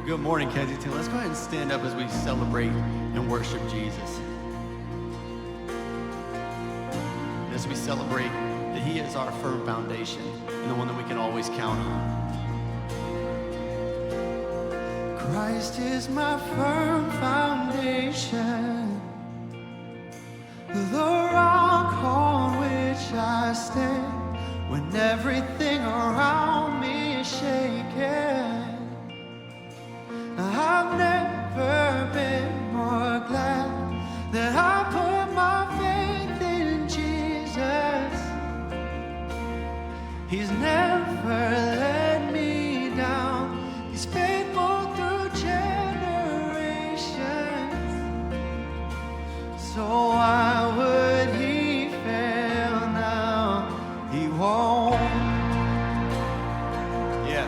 Good morning, Kensington. Let's go ahead and stand up as we celebrate and worship Jesus. As we celebrate that He is our firm foundation and the one that we can always count on. Christ is my firm foundation, the rock on which I stand when everything around me is shaking. I've never been more glad that I put my faith in Jesus. He's never let me down. He's faithful through generations. So why would He fail now? He won't. Yeah.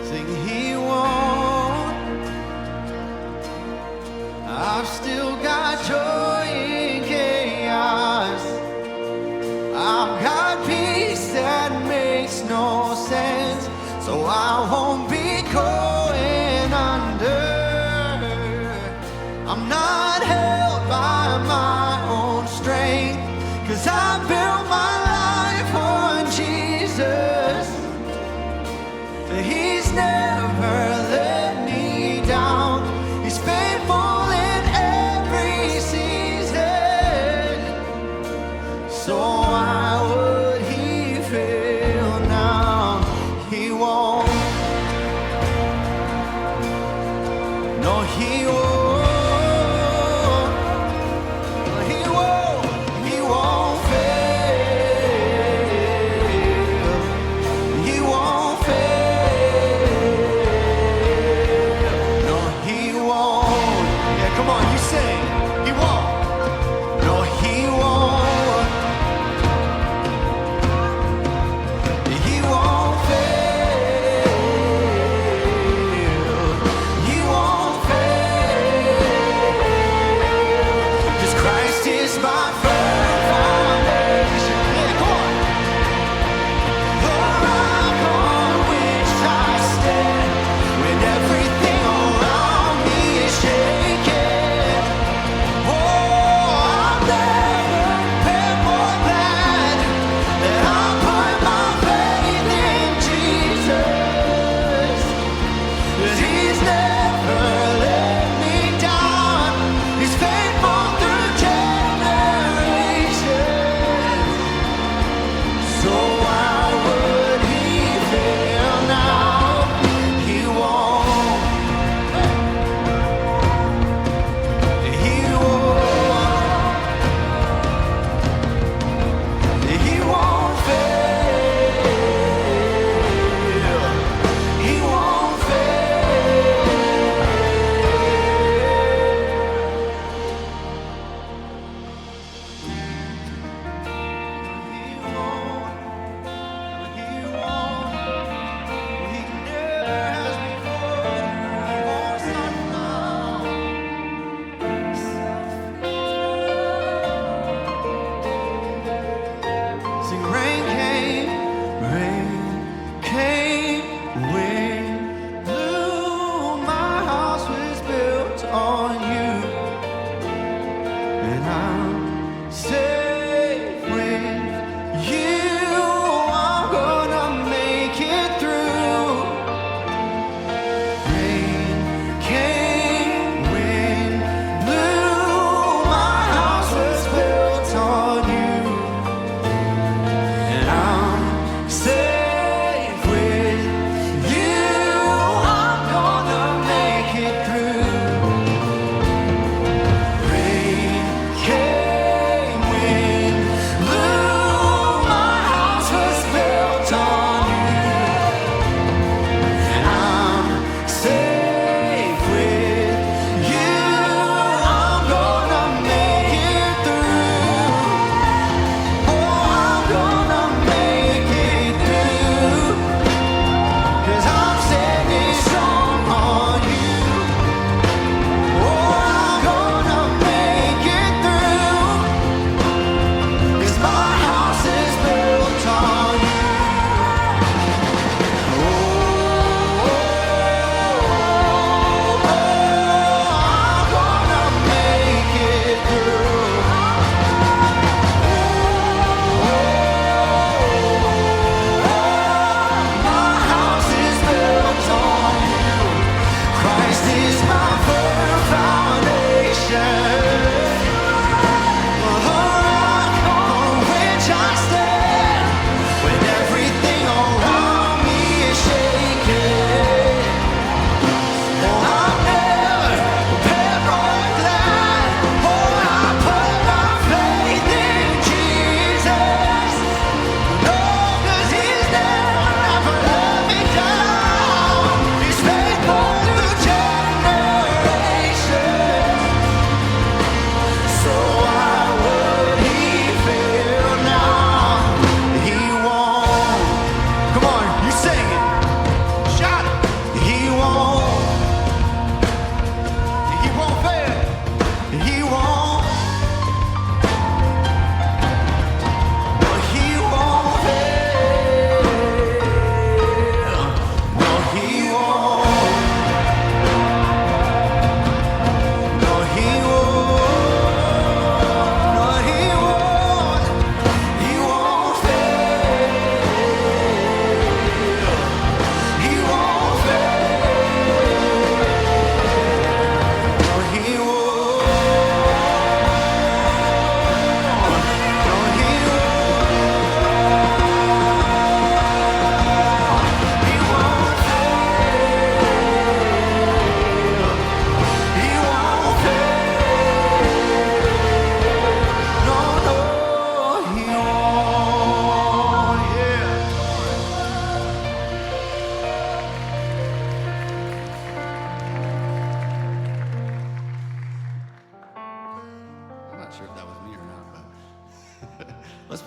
Sing, He won't. I've still got joy in chaos. I've got peace that makes no sense. So I won't be going under. I'm not held by my own strength, 'cause I built my life on Jesus. He's never let me down. He's faithful in every season. So why would He fail now? He won't.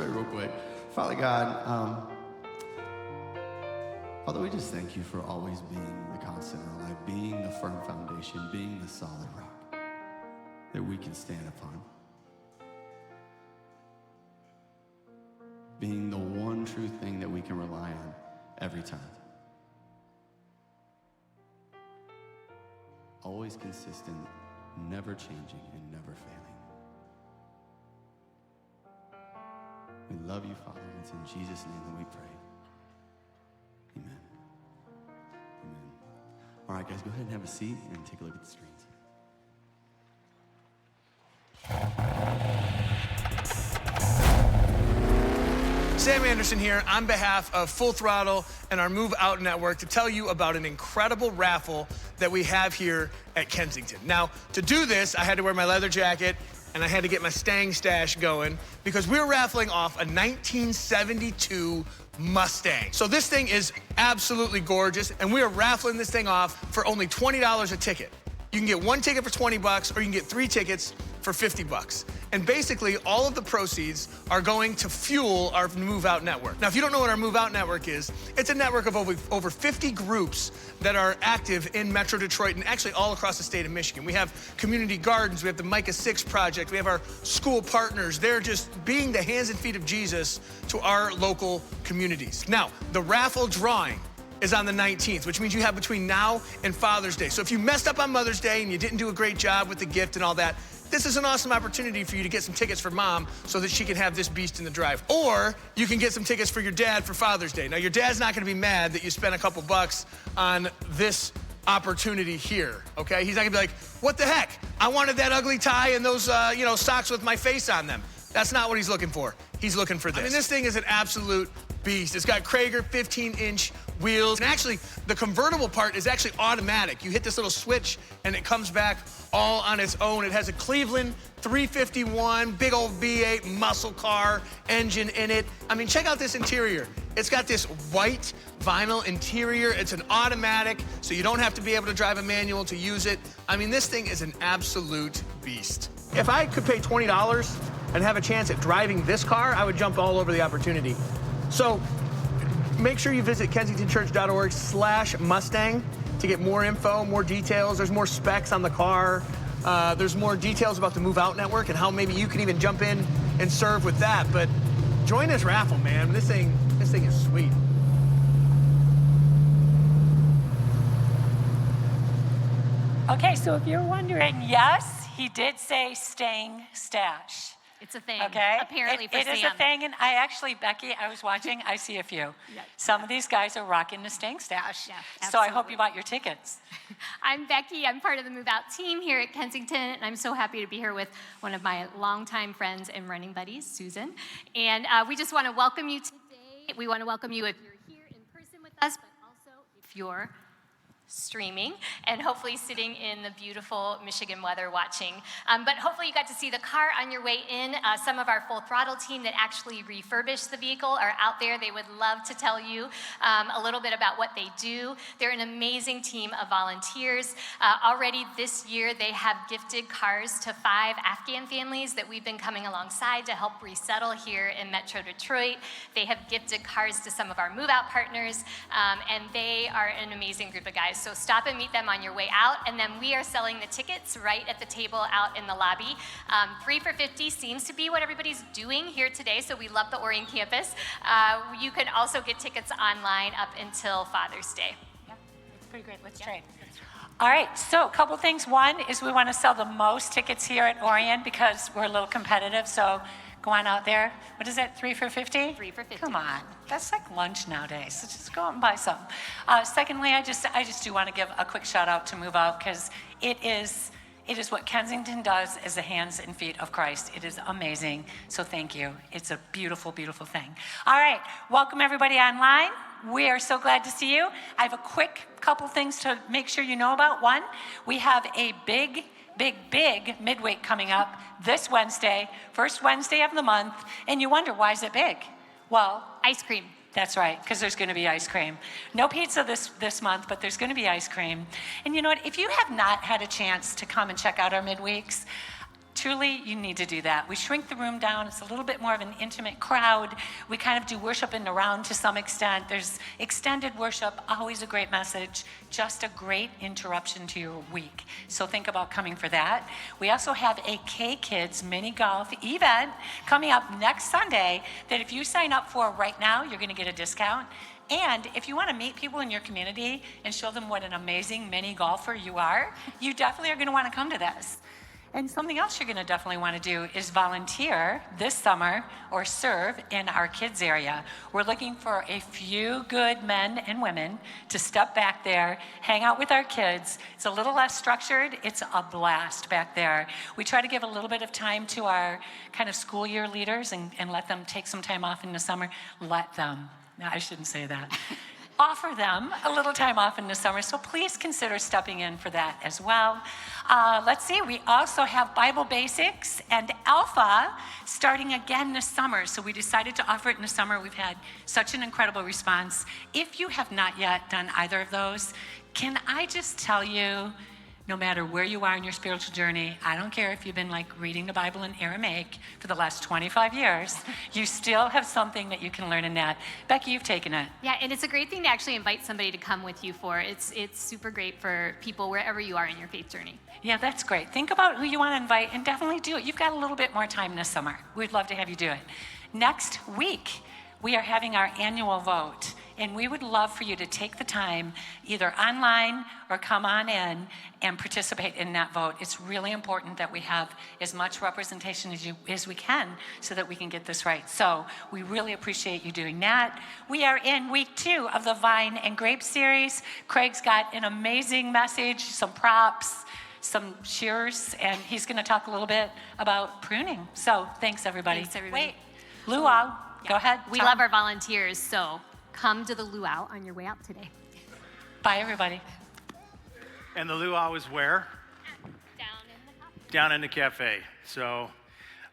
pray real quick. Father God, Father, we just thank you for always being the constant in our life, being the firm foundation, being the solid rock that we can stand upon. Being the one true thing that we can rely on every time. Always consistent, never changing, and never failing. We love you, Father, and it's in Jesus' name that we pray. Amen. Amen. All right, guys, go ahead and have a seat and take a look at the screens. Sam Anderson here on behalf of Full Throttle and our Move Out Network to tell you about an incredible raffle that we have here at Kensington. Now, to do this, I had to wear my leather jacket and I had to get my Stang stash going because we're raffling off a 1972 Mustang. So this thing is absolutely gorgeous and we are raffling this thing off for only $20 a ticket. You can get one ticket for 20 bucks or you can get 3 tickets for 50 bucks. And basically, all of the proceeds are going to fuel our Move Out Network. Now, if you don't know what our Move Out Network is, it's a network of over 50 groups that are active in Metro Detroit and actually all across the state of Michigan. We have community gardens, we have the Micah 6 Project, we have our school partners. They're just being the hands and feet of Jesus to our local communities. Now, the raffle drawing is on the 19th, which means you have between now and Father's Day. So if you messed up on Mother's Day and you didn't do a great job with the gift and all that, this is an awesome opportunity for you to get some tickets for mom so that she can have this beast in the drive. Or you can get some tickets for your dad for Father's Day. Now, your dad's not gonna be mad that you spent a couple bucks on this opportunity here, okay? He's not gonna be like, what the heck? I wanted that ugly tie and those socks with my face on them. That's not what he's looking for. He's looking for this. I mean, this thing is an absolute beast. It's got Krager 15-inch wheels. And actually, the convertible part is actually automatic. You hit this little switch and it comes back all on its own. It has a Cleveland 351, big old V8 muscle car engine in it. I mean, check out this interior. It's got this white vinyl interior. It's an automatic, so you don't have to be able to drive a manual to use it. I mean, this thing is an absolute beast. If I could pay $20 and have a chance at driving this car, I would jump all over the opportunity. So make sure you visit kensingtonchurch.org/Mustang to get more info, more details. There's more specs on the car. There's more details about the Move Out Network and how maybe you can even jump in and serve with that. But join this raffle, man. This thing is sweet. Okay, so if you're wondering, yes, he did say Stang stash. It's a thing, okay? apparently for Sam. It is a thing, and I actually, Becky, I was watching, I see a few. Yeah. Some of these guys are rocking the Stang stash. Yeah, so I hope absolutely. you bought your tickets. I'm Becky. I'm part of the Move Out team here at Kensington, and I'm so happy to be here with one of my longtime friends and running buddies, Susan. And we just want to welcome you today. We want to welcome you if you're here in person with us, but also if you're streaming and hopefully sitting in the beautiful Michigan weather watching. But hopefully you got to see the car on your way in. Some of our Full Throttle team that actually refurbished the vehicle are out there. They would love to tell you a little bit about what they do. They're an amazing team of volunteers. Already this year they have gifted cars to 5 Afghan families that we've been coming alongside to help resettle here in Metro Detroit. They have gifted cars to some of our Move Out partners, and they are an amazing group of guys. So stop and meet them on your way out, and then we are selling the tickets right at the table out in the lobby. 3 for $50 seems to be what everybody's doing here today, so we love the Orion campus. You can also get tickets online up until Father's Day. Yeah, it's pretty great. Let's trade. All right, so a couple things. One is we want to sell the most tickets here at Orion because we're a little competitive, so go on out there. What is that, 3 for $50? 3 for $50. Come on, that's like lunch nowadays, so just go out and buy some. Secondly, I just do want to give a quick shout out to Move Out because it is what Kensington does as the hands and feet of Christ. It is amazing, so thank you. It's a beautiful, beautiful thing. All right, welcome everybody online. We are so glad to see you. I have a quick couple things to make sure you know about. One, we have a big midweek coming up this Wednesday, first Wednesday of the month, and you wonder, why is it big? Well, Ice cream. that's right, because there's going to be ice cream. No pizza this month, but there's going to be ice cream. And you know what? If you have not had a chance to come and check out our midweeks, Truly, you need to do that. We shrink the room down. It's a little bit more of an intimate crowd. We kind of do worship in the round to some extent. There's extended worship, always a great message, just a great interruption to your week. So think about coming for that. We also have a K-Kids mini golf event coming up next Sunday that if you sign up for right now, you're going to get a discount. And if you want to meet people in your community and show them what an amazing mini golfer you are, you definitely are going to want to come to this. And something else you're going to definitely want to do is volunteer this summer or serve in our kids area. We're looking for a few good men and women to step back there, hang out with our kids. It's a little less structured. It's a blast back there. We try to give a little bit of time to our kind of school year leaders and let them take some time off in the summer. Let them. No, I shouldn't say that. Offer them a little time off in the summer, so please consider stepping in for that as well. Let's see, we also have Bible Basics and Alpha starting again this summer, so we decided to offer it in the summer. We've had such an incredible response. If you have not yet done either of those, can I just tell you, no matter where you are in your spiritual journey, I don't care if you've been like reading the Bible in Aramaic for the last 25 years, you still have something that you can learn in that. Becky, you've taken it. Yeah, and it's a great thing to actually invite somebody to come with you for. It's super great for people wherever you are in your faith journey. Yeah, that's great. Think about who you want to invite and definitely do it. You've got a little bit more time this summer. We'd love to have you do it. Next week, we are having our annual vote. And we would love for you to take the time, either online or come on in and participate in that vote. It's really important that we have as much representation as we can so that we can get this right. So we really appreciate you doing that. We are in week 2 of the Vine and Grape series. Craig's got an amazing message, some props, some shears, and he's going to talk a little bit about pruning. So thanks, everybody. Thanks, everybody. Wait, luau, go ahead. We love our volunteers, so come to the luau on your way out today. Bye, everybody. And the luau is where? Down in the cafe. So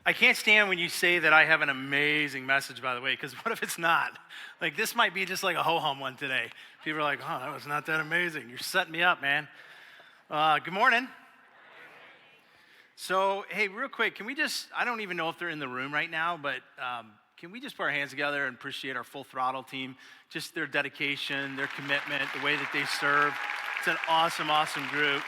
I can't stand when you say that I have an amazing message, by the way, because what if it's not? Like, this might be just like a ho-hum one today. People are like, oh, that was not that amazing. You're setting me up, man. Good morning. So, hey, real quick, can we just, I don't even know if they're in the room right now, but can we just put our hands together and appreciate our Full Throttle team, just their dedication, their commitment, the way that they serve. It's an awesome, awesome group.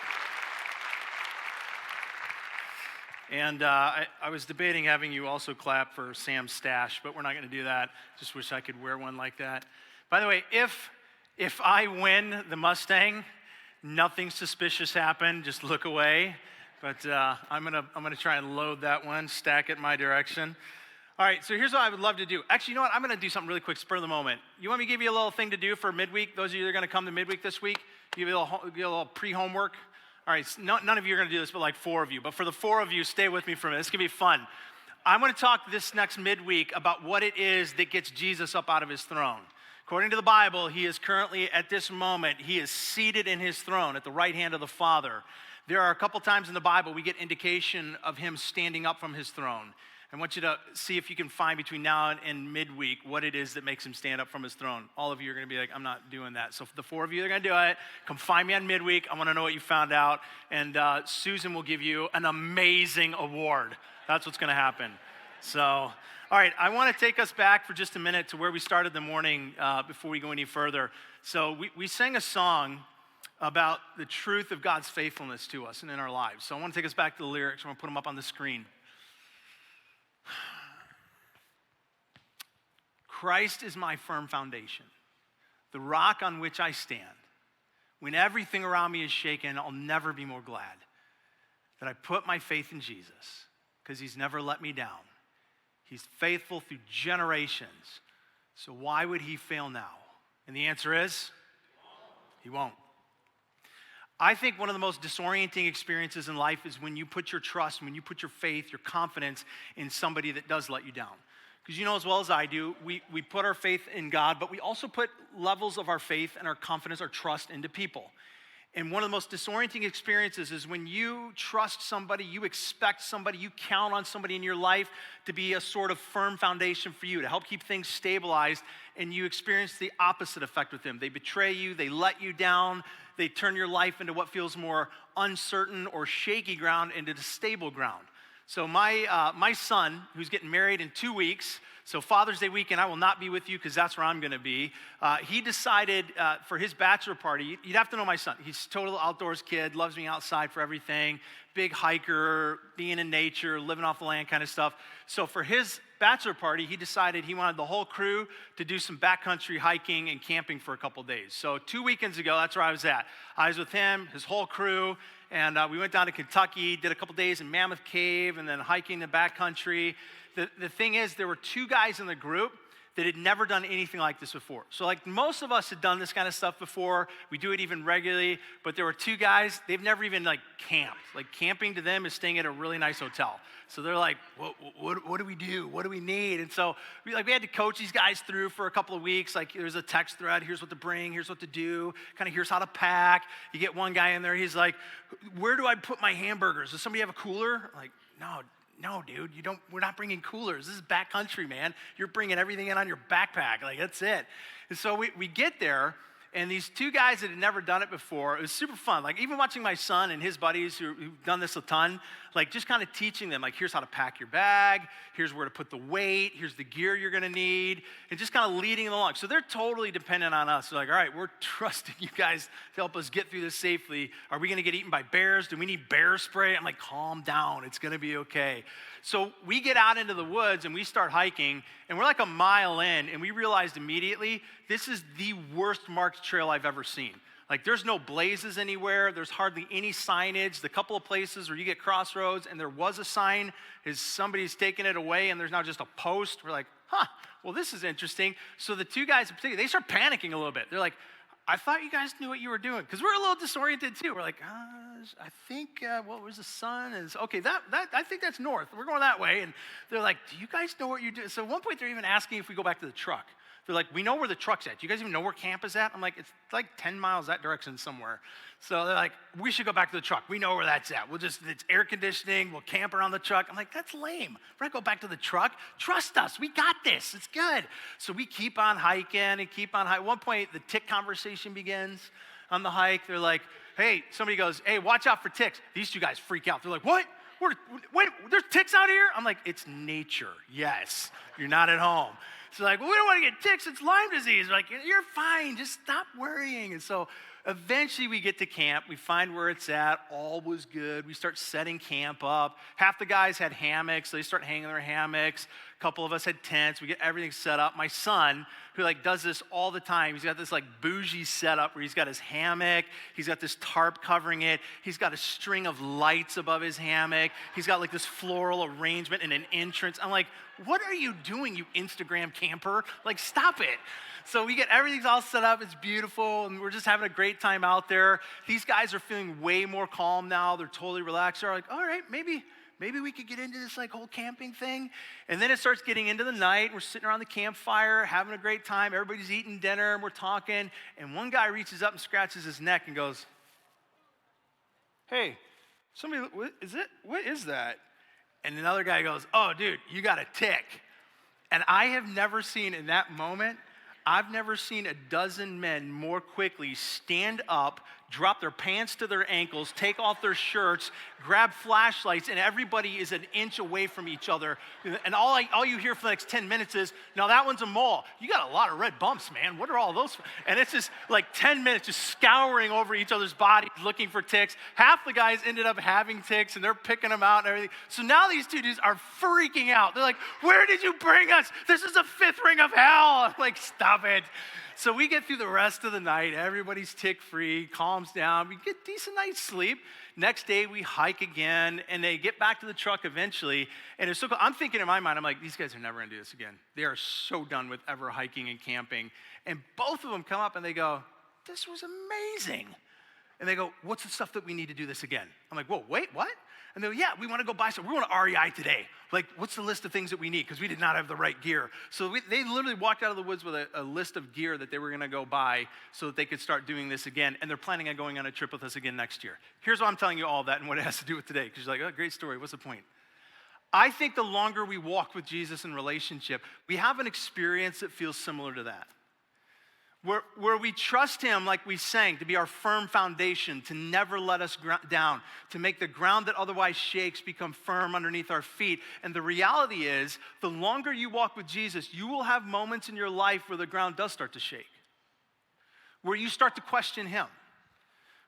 And I was debating having you also clap for Sam's stash, but we're not going to do that. Just wish I could wear one like that. By the way, if I win the Mustang, nothing suspicious happened. Just look away. But I'm gonna try and load that one, stack it my direction. All right, so here's what I would love to do. Actually, you know what? I'm going to do something really quick, spur of the moment. You want me to give you a little thing to do for midweek? Those of you that are going to come to midweek this week, give you a little pre-homework. All right, so none of you are going to do this, but like 4 of you. But for the 4 of you, stay with me for a minute. It's going to be fun. I'm going to talk this next midweek about what it is that gets Jesus up out of his throne. According to the Bible, he is currently, at this moment, he is seated in his throne at the right hand of the Father. There are a couple times in the Bible we get indication of him standing up from his throne. I want you to see if you can find between now and midweek what it is that makes him stand up from his throne. All of you are going to be like, I'm not doing that. So for the 4 of you that are going to do it, come find me on midweek. I want to know what you found out. And Susan will give you an amazing award. That's what's going to happen. So, all right, I want to take us back for just a minute to where we started the morning before we go any further. So we sang a song about the truth of God's faithfulness to us and in our lives. So I want to take us back to the lyrics. I'm going to put them up on the screen. Christ is my firm foundation, the rock on which I stand. When everything around me is shaken, I'll never be more glad that I put my faith in Jesus, because he's never let me down. He's faithful through generations. So why would he fail now? And the answer is, he won't. I think one of the most disorienting experiences in life is when you put your trust, when you put your faith, your confidence in somebody that does let you down. Because you know as well as I do, we put our faith in God, but we also put levels of our faith and our confidence, our trust into people. And one of the most disorienting experiences is when you trust somebody, you expect somebody, you count on somebody in your life to be a sort of firm foundation for you, to help keep things stabilized, and you experience the opposite effect with them. They betray you, they let you down, they turn your life into what feels more uncertain or shaky ground into stable ground. So my son, who's getting married in 2 weeks, so Father's Day weekend, I will not be with you because that's where I'm going to be. He decided for his bachelor party, you'd have to know my son. He's a total outdoors kid, loves being outside for everything, big hiker, being in nature, living off the land kind of stuff. So for his bachelor party, he decided he wanted the whole crew to do some backcountry hiking and camping for a couple days. So 2 weekends ago, that's where I was at. I was with him, his whole crew, and we went down to Kentucky, did a couple days in Mammoth Cave, and then hiking the backcountry. The thing is, there were 2 guys in the group that had never done anything like this before. So like most of us had done this kind of stuff before. We do it even regularly, but there were 2 guys, they've never even like camped. Like camping to them is staying at a really nice hotel. So they're like, what do we do? What do we need? And so we had to coach these guys through for a couple of weeks. Like there's a text thread, here's what to bring, here's what to do, kind of here's how to pack. You get one guy in there, he's like, where do I put my hamburgers? Does somebody have a cooler? I'm like, no, dude, we're not bringing coolers. This is backcountry, man. You're bringing everything in on your backpack. Like, that's it. And so we get there, and these 2 guys that had never done it before, it was super fun. Like, even watching my son and his buddies who've done this a ton, like, just kind of teaching them, like, here's how to pack your bag, here's where to put the weight, here's the gear you're going to need, and just kind of leading them along. So they're totally dependent on us. They're like, all right, we're trusting you guys to help us get through this safely. Are we going to get eaten by bears? Do we need bear spray? I'm like, calm down. It's going to be okay. So we get out into the woods, and we start hiking, and we're like a mile in, and we realized immediately, this is the worst marked trail I've ever seen. Like, there's no blazes anywhere. There's hardly any signage. The couple of places where you get crossroads and there was a sign is somebody's taken it away and there's now just a post. We're like, well, this is interesting. So the 2 guys in particular, they start panicking a little bit. They're like, I thought you guys knew what you were doing. Because we're a little disoriented too. We're like, I think, what was the sun? Is okay, that I think that's north. We're going that way. And they're like, do you guys know what you're doing? So at one point, they're even asking if we go back to the truck. They're like, we know where the truck's at. Do you guys even know where camp is at? I'm like, it's like 10 miles that direction somewhere. So they're like, we should go back to the truck. We know where that's at. It's air conditioning. We'll camp around the truck. I'm like, that's lame. We're not going back to the truck. Trust us. We got this. It's good. So we keep on hiking and keep on hiking. At one point, the tick conversation begins on the hike. They're like, hey, somebody goes, hey, watch out for ticks. These 2 guys freak out. They're like, what? Wait, there's ticks out here? I'm like, it's nature. Yes, you're not at home. So like, well, we don't want to get ticks. It's Lyme disease. We're like, you're fine. Just stop worrying. And so eventually we get to camp. We find where it's at. All was good. We start setting camp up. Half the guys had hammocks. So they start hanging their hammocks. A couple of us had tents. We get everything set up. My son, who like does this all the time, he's got this like bougie setup where he's got his hammock. He's got this tarp covering it. He's got a string of lights above his hammock. He's got like this floral arrangement and an entrance. I'm like, what are you doing, you Instagram camper? Like, stop it. So we get everything's all set up. It's beautiful, and we're just having a great time out there. These guys are feeling way more calm now. They're totally relaxed. They're like, all right, maybe we could get into this like whole camping thing. And then it starts getting into the night. We're sitting around the campfire, having a great time. Everybody's eating dinner, and we're talking. And one guy reaches up and scratches his neck and goes, hey, what is that? And another guy goes, oh, dude, you got a tick. And I have never seen in that moment, I've never seen a dozen men more quickly stand up, drop their pants to their ankles, take off their shirts, grab flashlights, and everybody is an inch away from each other. And all you hear for the next 10 minutes is, now that one's a mole. You got a lot of red bumps, man. What are all those? And it's just like 10 minutes just scouring over each other's bodies looking for ticks. Half the guys ended up having ticks, and they're picking them out and everything. So now these 2 dudes are freaking out. They're like, where did you bring us? This is the 5th ring of hell. I'm like, stop it. So we get through the rest of the night. Everybody's tick-free, calms down. We get decent night's sleep. Next day, we hike again, and they get back to the truck eventually. And it's so cool. I'm thinking in my mind, I'm like, these guys are never going to do this again. They are so done with ever hiking and camping. And both of them come up, and they go, this was amazing. And they go, what's the stuff that we need to do this again? I'm like, whoa, wait, what? And they go, yeah, we want to go buy some. We're going to REI today. Like, what's the list of things that we need? Because we did not have the right gear. So they literally walked out of the woods with a list of gear that they were going to go buy so that they could start doing this again. And they're planning on going on a trip with us again next year. Here's why I'm telling you all that and what it has to do with today. Because you're like, oh, great story. What's the point? I think the longer we walk with Jesus in relationship, we have an experience that feels similar to that. where we trust him, like we sang, to be our firm foundation, to never let us down, to make the ground that otherwise shakes become firm underneath our feet. And the reality is, the longer you walk with Jesus, you will have moments in your life where the ground does start to shake, where you start to question him,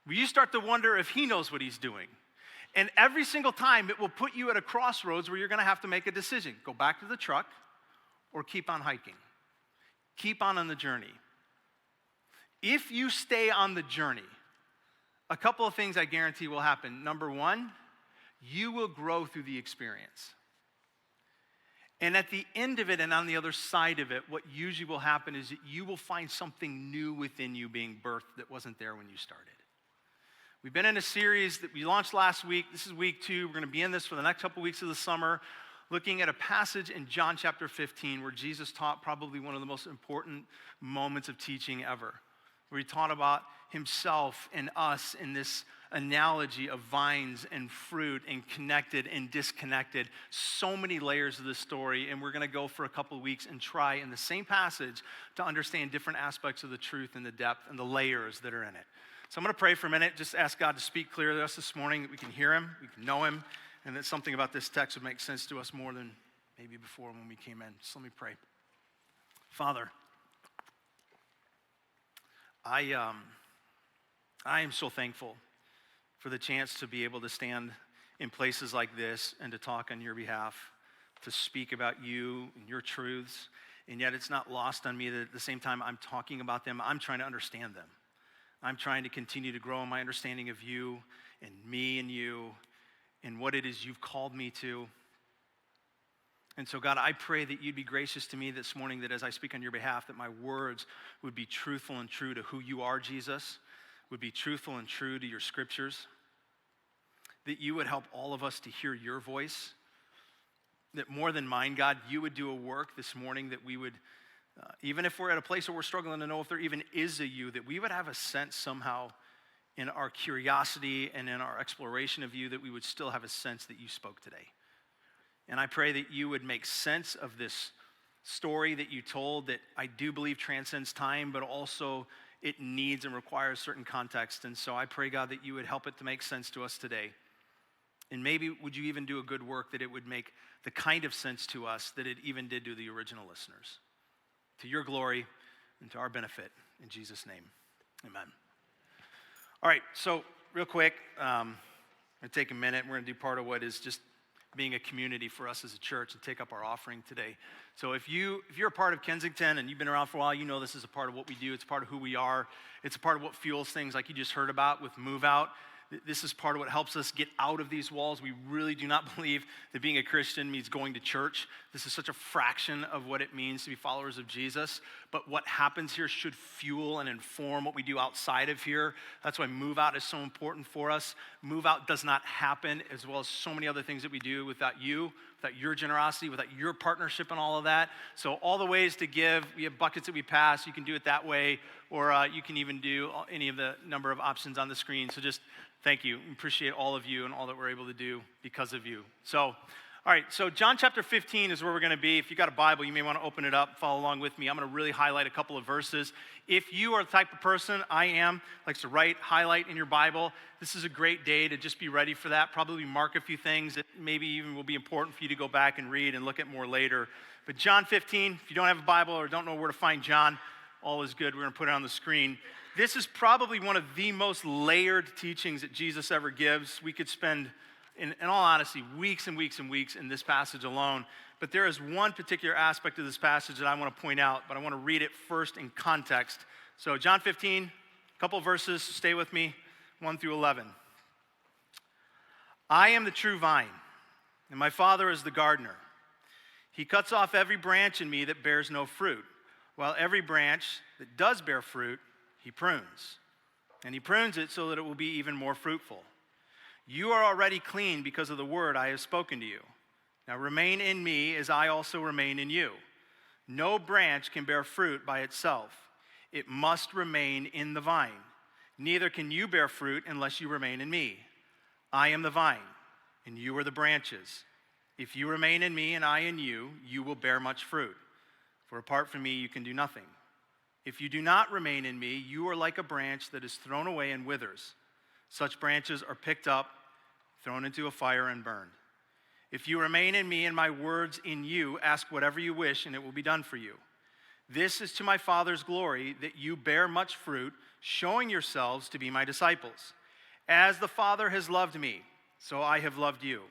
where you start to wonder if he knows what he's doing. And every single time, it will put you at a crossroads where you're going to have to make a decision. Go back to the truck or keep on hiking. Keep on the journey. If you stay on the journey, a couple of things I guarantee will happen. Number one, you will grow through the experience. And at the end of it and on the other side of it, what usually will happen is that you will find something new within you being birthed that wasn't there when you started. We've been in a series that we launched last week. This is week 2. We're going to be in this for the next couple weeks of the summer, looking at a passage in John chapter 15 where Jesus taught probably one of the most important moments of teaching ever, where he taught about himself and us in this analogy of vines and fruit and connected and disconnected. So many layers of this story, and we're going to go for a couple of weeks and try in the same passage to understand different aspects of the truth and the depth and the layers that are in it. So I'm going to pray for a minute, just ask God to speak clearly to us this morning, that we can hear him, we can know him, and that something about this text would make sense to us more than maybe before when we came in. So let me pray. Father, I am so thankful for the chance to be able to stand in places like this and to talk on your behalf, to speak about you and your truths, and yet it's not lost on me that at the same time I'm talking about them, I'm trying to understand them. I'm trying to continue to grow in my understanding of you and me and you and what it is you've called me to. And so, God, I pray that you'd be gracious to me this morning, that as I speak on your behalf, that my words would be truthful and true to who you are, Jesus, would be truthful and true to your scriptures, that you would help all of us to hear your voice, that more than mine, God, you would do a work this morning that we would, even if we're at a place where we're struggling to know if there even is a you, that we would have a sense somehow in our curiosity and in our exploration of you, that we would still have a sense that you spoke today. And I pray that you would make sense of this story that you told that I do believe transcends time, but also it needs and requires certain context. And so I pray, God, that you would help it to make sense to us today. And maybe would you even do a good work that it would make the kind of sense to us that it even did to the original listeners. To your glory and to our benefit. In Jesus' name, amen. All right, so real quick, I'm going to take a minute. We're going to do part of what is just being a community for us as a church and take up our offering today. So if you're a part of Kensington and you've been around for a while, you know this is a part of what we do. It's part of who we are. It's a part of what fuels things like you just heard about with Move Out. This is part of what helps us get out of these walls. We really do not believe that being a Christian means going to church. This is such a fraction of what it means to be followers of Jesus. But what happens here should fuel and inform what we do outside of here. That's why Move Out is so important for us. Move Out does not happen, as well as so many other things that we do, without you, without your generosity, without your partnership and all of that. So all the ways to give, we have buckets that we pass. You can do it that way, or you can even do any of the number of options on the screen. So just thank you. We appreciate all of you and all that we're able to do because of you. So, all right, so John chapter 15 is where we're going to be. If you've got a Bible, you may want to open it up, follow along with me. I'm going to really highlight a couple of verses. If you are the type of person, I am, likes to write, highlight in your Bible, this is a great day to just be ready for that. Probably mark a few things that maybe even will be important for you to go back and read and look at more later. But John 15, if you don't have a Bible or don't know where to find John, all is good. We're going to put it on the screen. This is probably one of the most layered teachings that Jesus ever gives. We could spend, in all honesty, weeks and weeks and weeks in this passage alone. But there is one particular aspect of this passage that I want to point out, but I want to read it first in context. So John 15, a couple verses, stay with me, 1 through 11. I am the true vine, and my Father is the gardener. He cuts off every branch in me that bears no fruit, while every branch that does bear fruit, he prunes. And he prunes it so that it will be even more fruitful. You are already clean because of the word I have spoken to you. Now remain in me as I also remain in you. No branch can bear fruit by itself. It must remain in the vine. Neither can you bear fruit unless you remain in me. I am the vine, and you are the branches. If you remain in me and I in you, you will bear much fruit. For apart from me, you can do nothing. If you do not remain in me, you are like a branch that is thrown away and withers. Such branches are picked up, thrown into a fire, and burned. If you remain in me and my words in you, ask whatever you wish, and it will be done for you. This is to my Father's glory, that you bear much fruit, showing yourselves to be my disciples. As the Father has loved me, so I have loved you.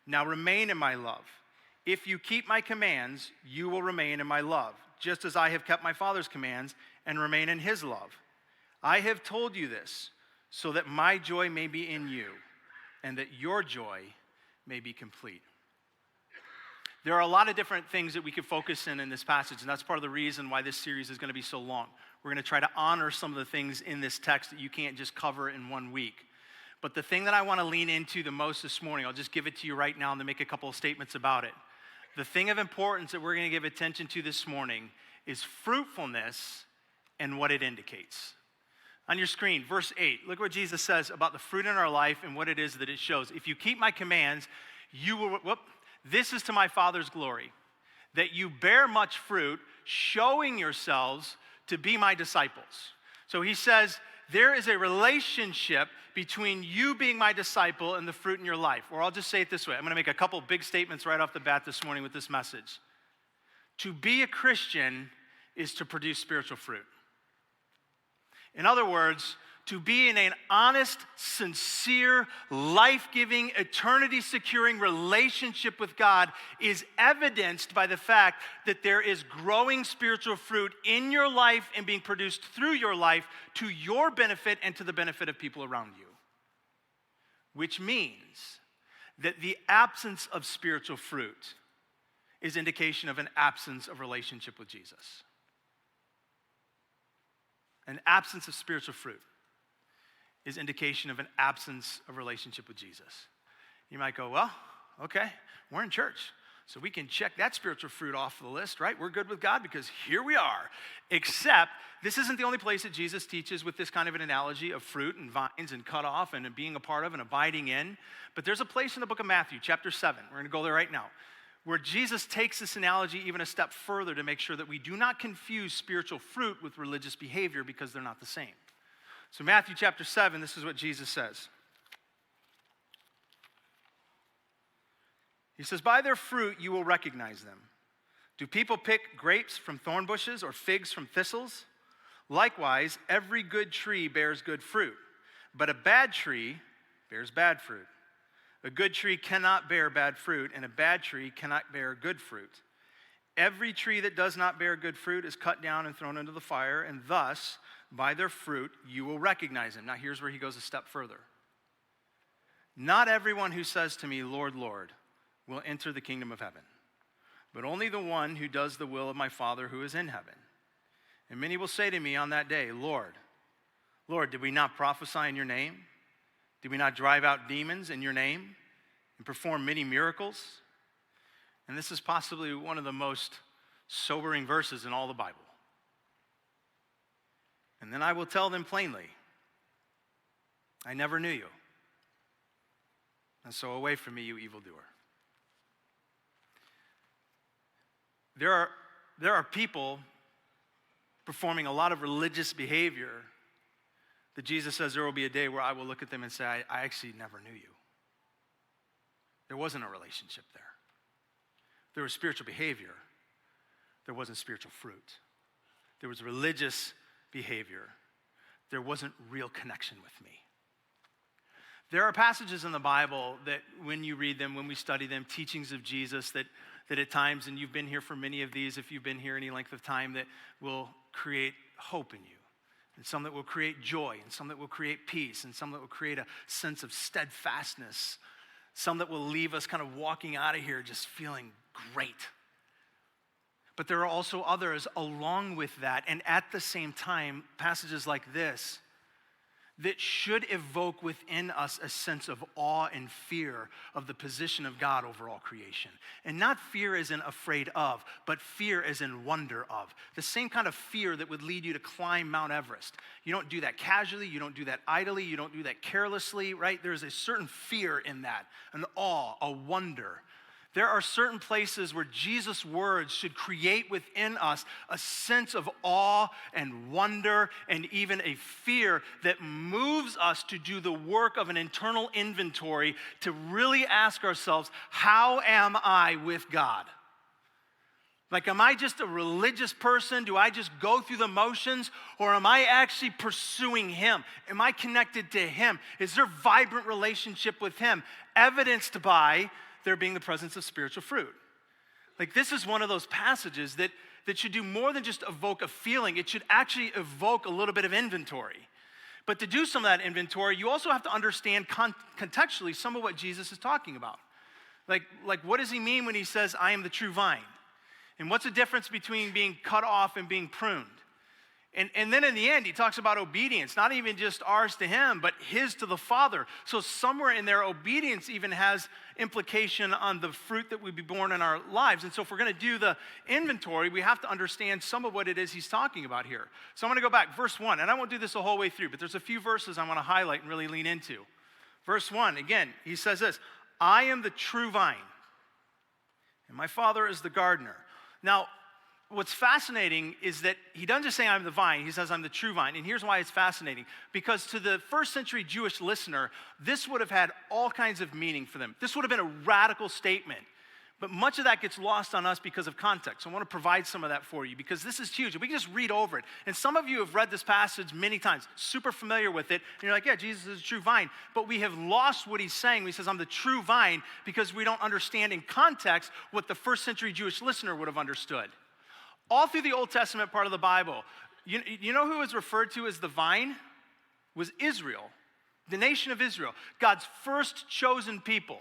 Now remain in my love. If you keep my commands, you will remain in my love, just as I have kept my Father's commands and remain in his love. I have told you this, so that my joy may be in you, and that your joy may be complete. There are a lot of different things that we could focus in this passage, and that's part of the reason why this series is going to be so long. We're going to try to honor some of the things in this text that you can't just cover in 1 week. But the thing that I want to lean into the most this morning, I'll just give it to you right now and then make a couple of statements about it. The thing of importance that we're going to give attention to this morning is fruitfulness and what it indicates. On your screen, verse 8, look what Jesus says about the fruit in our life and what it is that it shows. If you keep my commands, you will, this is to my Father's glory, that you bear much fruit, showing yourselves to be my disciples. So he says, there is a relationship between you being my disciple and the fruit in your life. Or I'll just say it this way. I'm going to make a couple big statements right off the bat this morning with this message. To be a Christian is to produce spiritual fruit. In other words, to be in an honest, sincere, life-giving, eternity-securing relationship with God is evidenced by the fact that there is growing spiritual fruit in your life and being produced through your life to your benefit and to the benefit of people around you. Which means that the absence of spiritual fruit is indication of an absence of relationship with Jesus. An absence of spiritual fruit is indication of an absence of relationship with Jesus. You might go, well, okay, we're in church, so we can check that spiritual fruit off the list, right? We're good with God because here we are. Except, this isn't the only place that Jesus teaches with this kind of an analogy of fruit and vines and cut off and being a part of and abiding in. But there's a place in the book of Matthew, chapter 7, we're going to go there right now, where Jesus takes this analogy even a step further to make sure that we do not confuse spiritual fruit with religious behavior because they're not the same. So Matthew chapter 7, this is what Jesus says. He says, by their fruit you will recognize them. Do people pick grapes from thorn bushes or figs from thistles? Likewise, every good tree bears good fruit, but a bad tree bears bad fruit. A good tree cannot bear bad fruit, and a bad tree cannot bear good fruit. Every tree that does not bear good fruit is cut down and thrown into the fire, and thus, by their fruit, you will recognize them. Now, here's where he goes a step further. Not everyone who says to me, Lord, Lord, will enter the kingdom of heaven, but only the one who does the will of my Father who is in heaven. And many will say to me on that day, Lord, Lord, did we not prophesy in your name? Did we not drive out demons in your name and perform many miracles? And this is possibly one of the most sobering verses in all the Bible. And then I will tell them plainly, I never knew you. And so away from me, you evildoer. There are people performing a lot of religious behavior that Jesus says there will be a day where I will look at them and say, I actually never knew you. There wasn't a relationship there. There was spiritual behavior. There wasn't spiritual fruit. There was religious behavior. There wasn't real connection with me. There are passages in the Bible that when you read them, when we study them, teachings of Jesus that at times, and you've been here for many of these, if you've been here any length of time, that will create hope in you. And some that will create joy, and some that will create peace, and some that will create a sense of steadfastness. Some that will leave us kind of walking out of here just feeling great. But there are also others along with that, and at the same time, passages like this that should evoke within us a sense of awe and fear of the position of God over all creation. And not fear as in afraid of, but fear as in wonder of. The same kind of fear that would lead you to climb Mount Everest. You don't do that casually, you don't do that idly, you don't do that carelessly, right? There's a certain fear in that, an awe, a wonder There are certain places where Jesus' words should create within us a sense of awe and wonder and even a fear that moves us to do the work of an internal inventory to really ask ourselves, how am I with God? Like, am I just a religious person? Do I just go through the motions? Or am I actually pursuing Him? Am I connected to Him? Is there vibrant relationship with Him? Evidenced by there being the presence of spiritual fruit. Like, this is one of those passages that should do more than just evoke a feeling. It should actually evoke a little bit of inventory. But to do some of that inventory, you also have to understand contextually some of what Jesus is talking about. Like, what does He mean when He says, I am the true vine? And what's the difference between being cut off and being pruned? And then in the end, He talks about obedience, not even just ours to Him, but His to the Father. So somewhere in there, obedience even has implication on the fruit that would be born in our lives. And so if we're going to do the inventory, we have to understand some of what it is He's talking about here. So I'm going to go back, verse 1, and I won't do this the whole way through, but there's a few verses I want to highlight and really lean into. Verse 1, again, He says this, I am the true vine, and my Father is the gardener. Now, what's fascinating is that He doesn't just say I'm the vine, He says I'm the true vine. And here's why it's fascinating. Because to the first century Jewish listener, this would have had all kinds of meaning for them. This would have been a radical statement. But much of that gets lost on us because of context. So I want to provide some of that for you because this is huge. We can just read over it. And some of you have read this passage many times, super familiar with it. And you're like, yeah, Jesus is a true vine. But we have lost what He's saying when He says, I'm the true vine, because we don't understand in context what the first century Jewish listener would have understood. All through the Old Testament part of the Bible, you know who was referred to as the vine? Was Israel, the nation of Israel, God's first chosen people.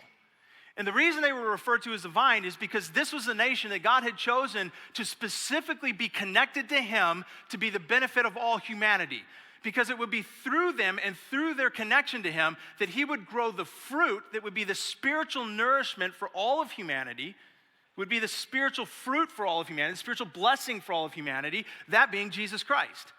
And the reason they were referred to as the vine is because this was the nation that God had chosen to specifically be connected to Him to be the benefit of all humanity. Because it would be through them and through their connection to Him that He would grow the fruit that would be the spiritual nourishment for all of humanity, would be the spiritual fruit for all of humanity, the spiritual blessing for all of humanity, that being Jesus Christ.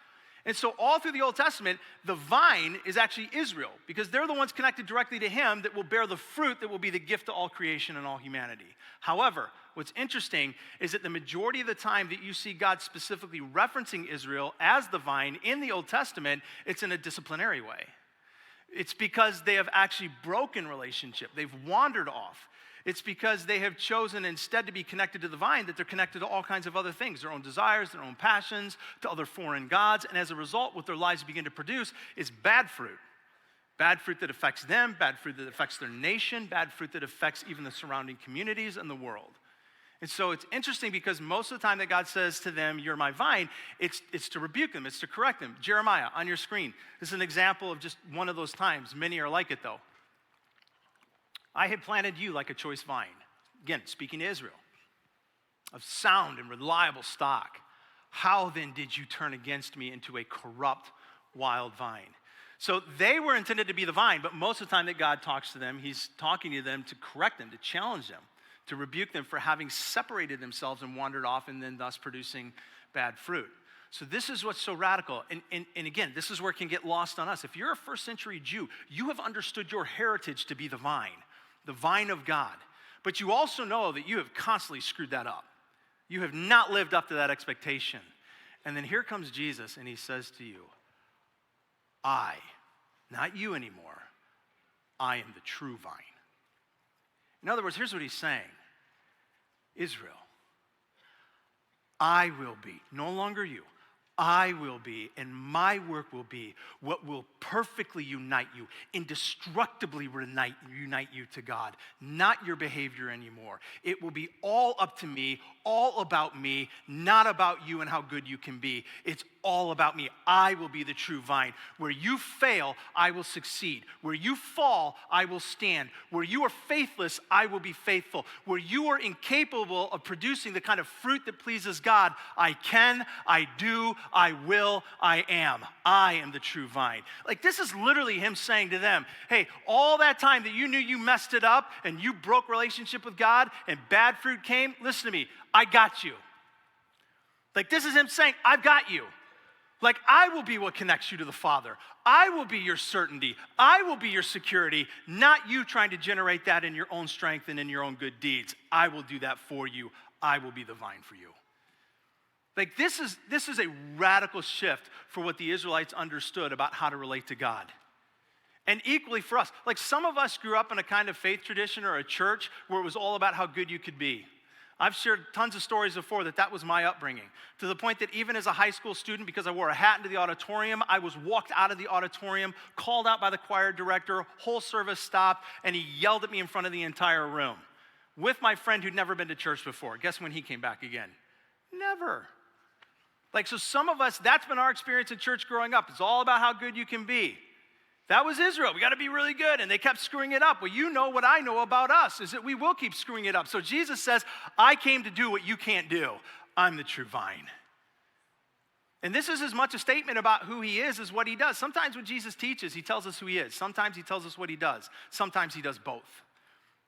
And so all through the Old Testament, the vine is actually Israel, because they're the ones connected directly to Him that will bear the fruit that will be the gift to all creation and all humanity. However, what's interesting is that the majority of the time that you see God specifically referencing Israel as the vine in the Old Testament, it's in a disciplinary way. It's because they have actually broken relationship. They've wandered off. It's because they have chosen instead to be connected to the vine that they're connected to all kinds of other things, their own desires, their own passions, to other foreign gods. And as a result, what their lives begin to produce is bad fruit. Bad fruit that affects them, bad fruit that affects their nation, bad fruit that affects even the surrounding communities and the world. And so it's interesting because most of the time that God says to them, you're my vine, it's to rebuke them, it's to correct them. Jeremiah, on your screen, this is an example of just one of those times. Many are like it though. I had planted you like a choice vine. Again, speaking to Israel, of sound and reliable stock. How then did you turn against me into a corrupt wild vine? So they were intended to be the vine, but most of the time that God talks to them, He's talking to them to correct them, to challenge them, to rebuke them for having separated themselves and wandered off and then thus producing bad fruit. So this is what's so radical. And again, this is where it can get lost on us. If you're a first century Jew, you have understood your heritage to be the vine of God. But you also know that you have constantly screwed that up. You have not lived up to that expectation. And then here comes Jesus and He says to you, I, not you anymore, I am the true vine. In other words, here's what He's saying. Israel, I will be, no longer you, I will be, and my work will be what will perfectly unite you, indestructibly unite you to God, not your behavior anymore. It will be all up to me, all about me, not about you and how good you can be. It's all about me. I will be the true vine. Where you fail, I will succeed. Where you fall, I will stand. Where you are faithless, I will be faithful. Where you are incapable of producing the kind of fruit that pleases God, I can, I do, I will, I am. I am the true vine. Like, this is literally Him saying to them, hey, all that time that you knew you messed it up and you broke relationship with God and bad fruit came, listen to me, I got you. Like, this is Him saying, I've got you. Like, I will be what connects you to the Father. I will be your certainty. I will be your security, not you trying to generate that in your own strength and in your own good deeds. I will do that for you. I will be the vine for you. Like, this is a radical shift for what the Israelites understood about how to relate to God. And equally for us, like some of us grew up in a kind of faith tradition or a church where it was all about how good you could be. I've shared tons of stories before that was my upbringing, to the point that even as a high school student, because I wore a hat into the auditorium, I was walked out of the auditorium, called out by the choir director, whole service stopped, and he yelled at me in front of the entire room with my friend who'd never been to church before. Guess when he came back again? Never. Like, so some of us, that's been our experience in church growing up. It's all about how good you can be. That was Israel. We got to be really good. And they kept screwing it up. Well, you know what I know about us is that we will keep screwing it up. So Jesus says, I came to do what you can't do. I'm the true vine. And this is as much a statement about who he is as what he does. Sometimes when Jesus teaches, he tells us who he is. Sometimes he tells us what he does. Sometimes he does both.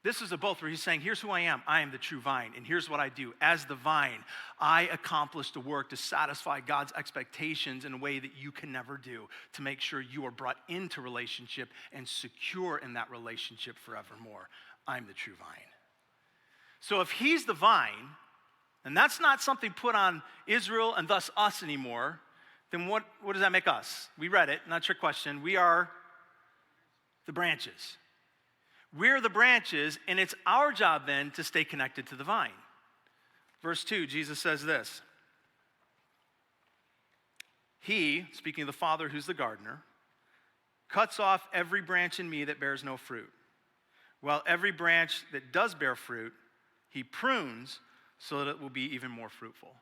This is a both where he's saying, here's who I am. I am the true vine, and here's what I do. As the vine, I accomplish the work to satisfy God's expectations in a way that you can never do, to make sure you are brought into relationship and secure in that relationship forevermore. I'm the true vine. So if he's the vine, and that's not something put on Israel and thus us anymore, then what does that make us? We read it, not a trick question. We are the branches. We're the branches, and it's our job then to stay connected to the vine. Verse 2, Jesus says this. He, speaking of the Father who's the gardener, cuts off every branch in me that bears no fruit, while every branch that does bear fruit, he prunes so that it will be even more fruitful.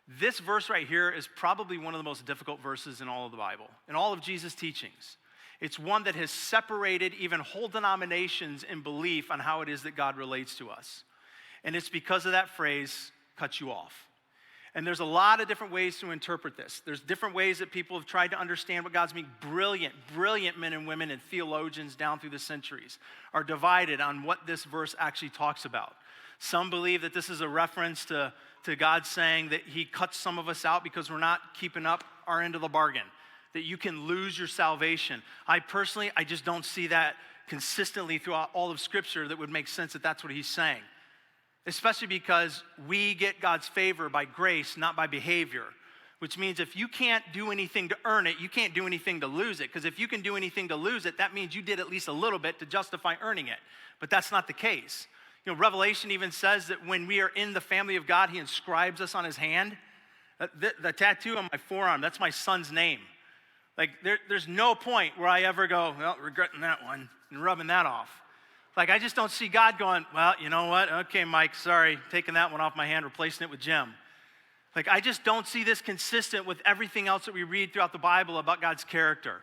This verse right here is probably one of the most difficult verses in all of the Bible, in all of Jesus' teachings. It's one that has separated even whole denominations in belief on how it is that God relates to us. And it's because of that phrase, cut you off. And there's a lot of different ways to interpret this. There's different ways that people have tried to understand what God's meaning. Brilliant men and women and theologians down through the centuries are divided on what this verse actually talks about. Some believe that this is a reference to God saying that he cuts some of us out because we're not keeping up our end of the bargain, that you can lose your salvation. I just don't see that consistently throughout all of Scripture that would make sense that that's what he's saying. Especially because we get God's favor by grace, not by behavior. Which means if you can't do anything to earn it, you can't do anything to lose it. Because if you can do anything to lose it, that means you did at least a little bit to justify earning it. But that's not the case. You know, Revelation even says that when we are in the family of God, he inscribes us on his hand. The tattoo on my forearm, that's my son's name. Like, there's no point where I ever go, well, regretting that one and rubbing that off. Like, I just don't see God going, well, you know what? Okay, Mike, sorry, taking that one off my hand, replacing it with Jim. Like, I just don't see this consistent with everything else that we read throughout the Bible about God's character.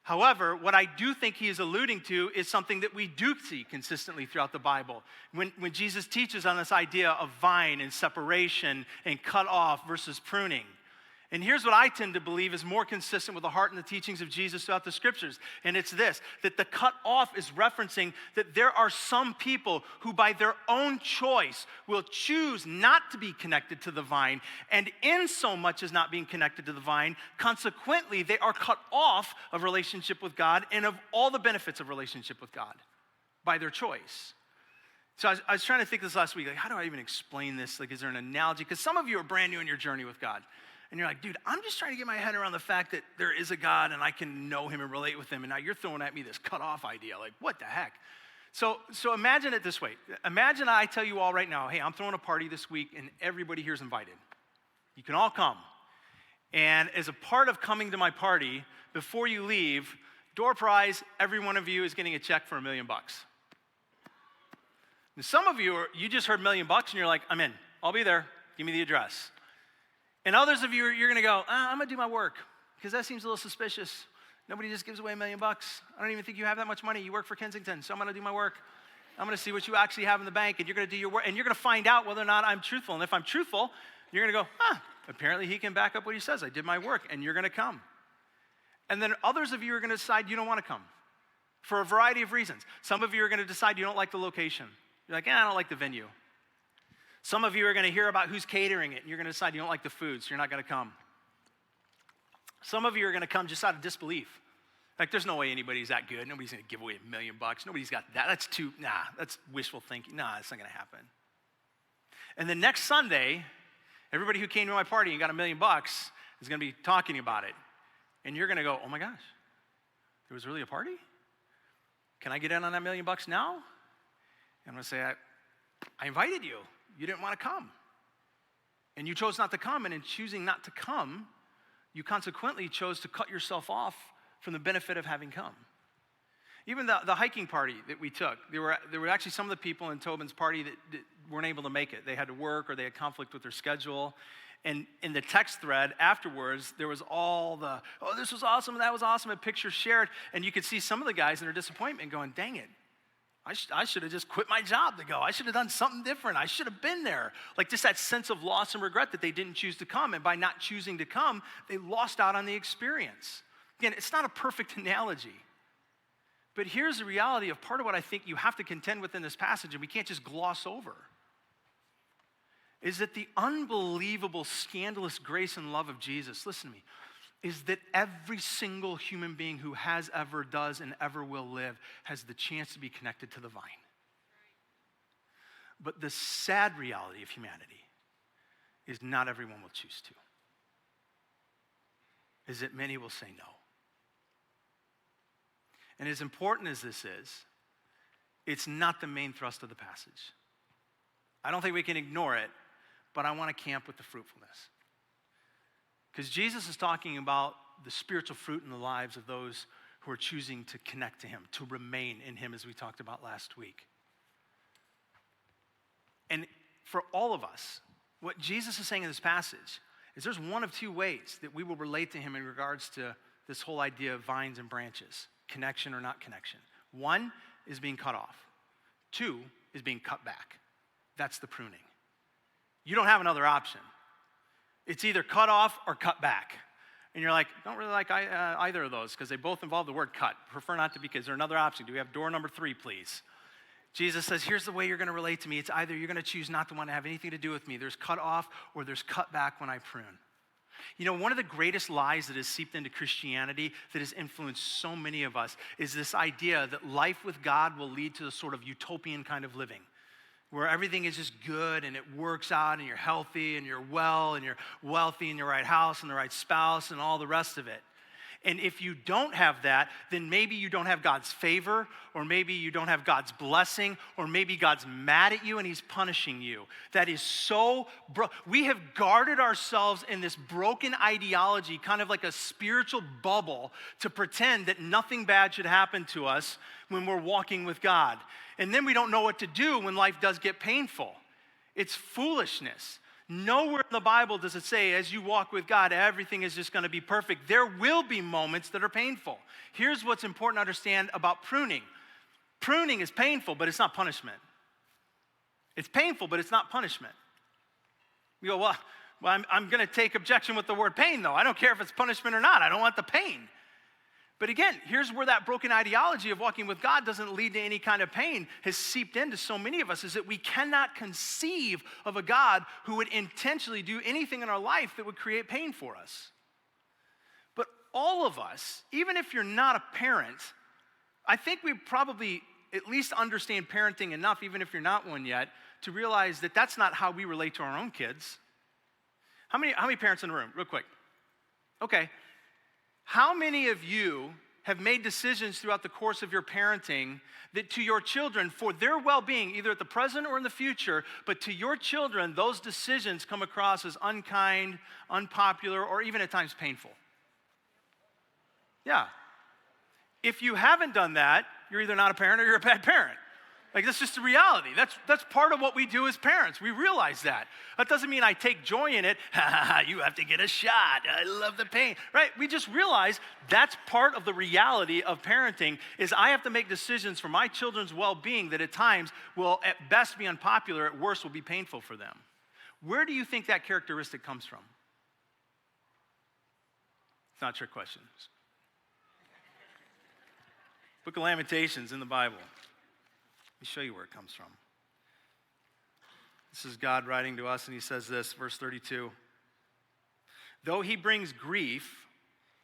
However, what I do think he is alluding to is something that we do see consistently throughout the Bible. When Jesus teaches on this idea of vine and separation and cut off versus pruning. And here's what I tend to believe is more consistent with the heart and the teachings of Jesus throughout the Scriptures. And it's this, that the cut off is referencing that there are some people who by their own choice will choose not to be connected to the vine. And in so much as not being connected to the vine, consequently, they are cut off of relationship with God and of all the benefits of relationship with God by their choice. So I was trying to think this last week, like, how do I even explain this? Like, is there an analogy? Because some of you are brand new in your journey with God. And you're like, dude, I'm just trying to get my head around the fact that there is a God and I can know him and relate with him. And now you're throwing at me this cut-off idea. Like, what the heck? So imagine it this way. Imagine I tell you all right now, hey, I'm throwing a party this week and everybody here is invited. You can all come. And as a part of coming to my party, before you leave, door prize, every one of you is getting a check for $1 million. And some of you, you just heard $1 million and you're like, I'm in. I'll be there. Give me the address. And others of you, you're going to go, I'm going to do my work because that seems a little suspicious. Nobody just gives away $1 million. I don't even think you have that much money. You work for Kensington, so I'm going to do my work. I'm going to see what you actually have in the bank, and you're going to do your work, and you're going to find out whether or not I'm truthful. And if I'm truthful, you're going to go, apparently he can back up what he says. I did my work, and you're going to come. And then others of you are going to decide you don't want to come for a variety of reasons. Some of you are going to decide you don't like the location. You're like, I don't like the venue. Some of you are going to hear about who's catering it, and you're going to decide you don't like the food, so you're not going to come. Some of you are going to come just out of disbelief. Like, there's no way anybody's that good. Nobody's going to give away $1 million. Nobody's got that. That's wishful thinking. Nah, that's not going to happen. And the next Sunday, everybody who came to my party and got $1 million is going to be talking about it. And you're going to go, oh my gosh, there was really a party? Can I get in on that $1 million now? And I'm going to say, I invited you. You didn't want to come. And you chose not to come, and in choosing not to come, you consequently chose to cut yourself off from the benefit of having come. Even the hiking party that we took, there were actually some of the people in Tobin's party that weren't able to make it. They had to work or they had conflict with their schedule. And in the text thread afterwards, there was all the, oh, this was awesome, that was awesome, and pictures shared. And you could see some of the guys in their disappointment going, dang it, I should have just quit my job to go. I should have done something different. I should have been there. Like just that sense of loss and regret that they didn't choose to come. And by not choosing to come, they lost out on the experience. Again, it's not a perfect analogy. But here's the reality of part of what I think you have to contend with in this passage, and we can't just gloss over, is that the unbelievable, scandalous grace and love of Jesus, listen to me, is that every single human being who has ever, does, and ever will live has the chance to be connected to the vine. But the sad reality of humanity is not everyone will choose to. Is that many will say no. And as important as this is, it's not the main thrust of the passage. I don't think we can ignore it, but I want to camp with the fruitfulness. Because Jesus is talking about the spiritual fruit in the lives of those who are choosing to connect to him, to remain in him, as we talked about last week. And for all of us, what Jesus is saying in this passage is there's one of two ways that we will relate to him in regards to this whole idea of vines and branches, connection or not connection. One is being cut off. Two is being cut back. That's the pruning. You don't have another option. It's either cut off or cut back. And you're like, don't really like either of those because they both involve the word cut. Prefer not to be, because there's another option. Do we have door number 3, please? Jesus says, here's the way you're going to relate to me. It's either you're going to choose not to want to have anything to do with me. There's cut off or there's cut back when I prune. You know, one of the greatest lies that has seeped into Christianity that has influenced so many of us is this idea that life with God will lead to a sort of utopian kind of living, where everything is just good and it works out and you're healthy and you're well and you're wealthy and your right house and the right spouse and all the rest of it. And if you don't have that, then maybe you don't have God's favor, or maybe you don't have God's blessing, or maybe God's mad at you and he's punishing you. That is so we have guarded ourselves in this broken ideology, kind of like a spiritual bubble, to pretend that nothing bad should happen to us when we're walking with God. And then we don't know what to do when life does get painful. It's foolishness. Nowhere in the Bible does it say, as you walk with God, everything is just going to be perfect. There will be moments that are painful. Here's what's important to understand about pruning. Pruning is painful, but it's not punishment. It's painful, but it's not punishment. You go, well I'm going to take objection with the word pain, though. I don't care if it's punishment or not. I don't want the pain. But again, here's where that broken ideology of walking with God doesn't lead to any kind of pain has seeped into so many of us, is that we cannot conceive of a God who would intentionally do anything in our life that would create pain for us. But all of us, even if you're not a parent, I think we probably at least understand parenting enough, even if you're not one yet, to realize that that's not how we relate to our own kids. How many parents in the room? Real quick. Okay. How many of you have made decisions throughout the course of your parenting that to your children, for their well-being, either at the present or in the future, but to your children, those decisions come across as unkind, unpopular, or even at times painful? Yeah. If you haven't done that, you're either not a parent or you're a bad parent. Like, that's just the reality. That's part of what we do as parents. We realize that. That doesn't mean I take joy in it. You have to get a shot. I love the pain. Right? We just realize that's part of the reality of parenting, is I have to make decisions for my children's well-being that at times will at best be unpopular, at worst will be painful for them. Where do you think that characteristic comes from? It's not a trick question. Book of Lamentations in the Bible. Let me show you where it comes from. This is God writing to us, and he says this, verse 32. Though he brings grief,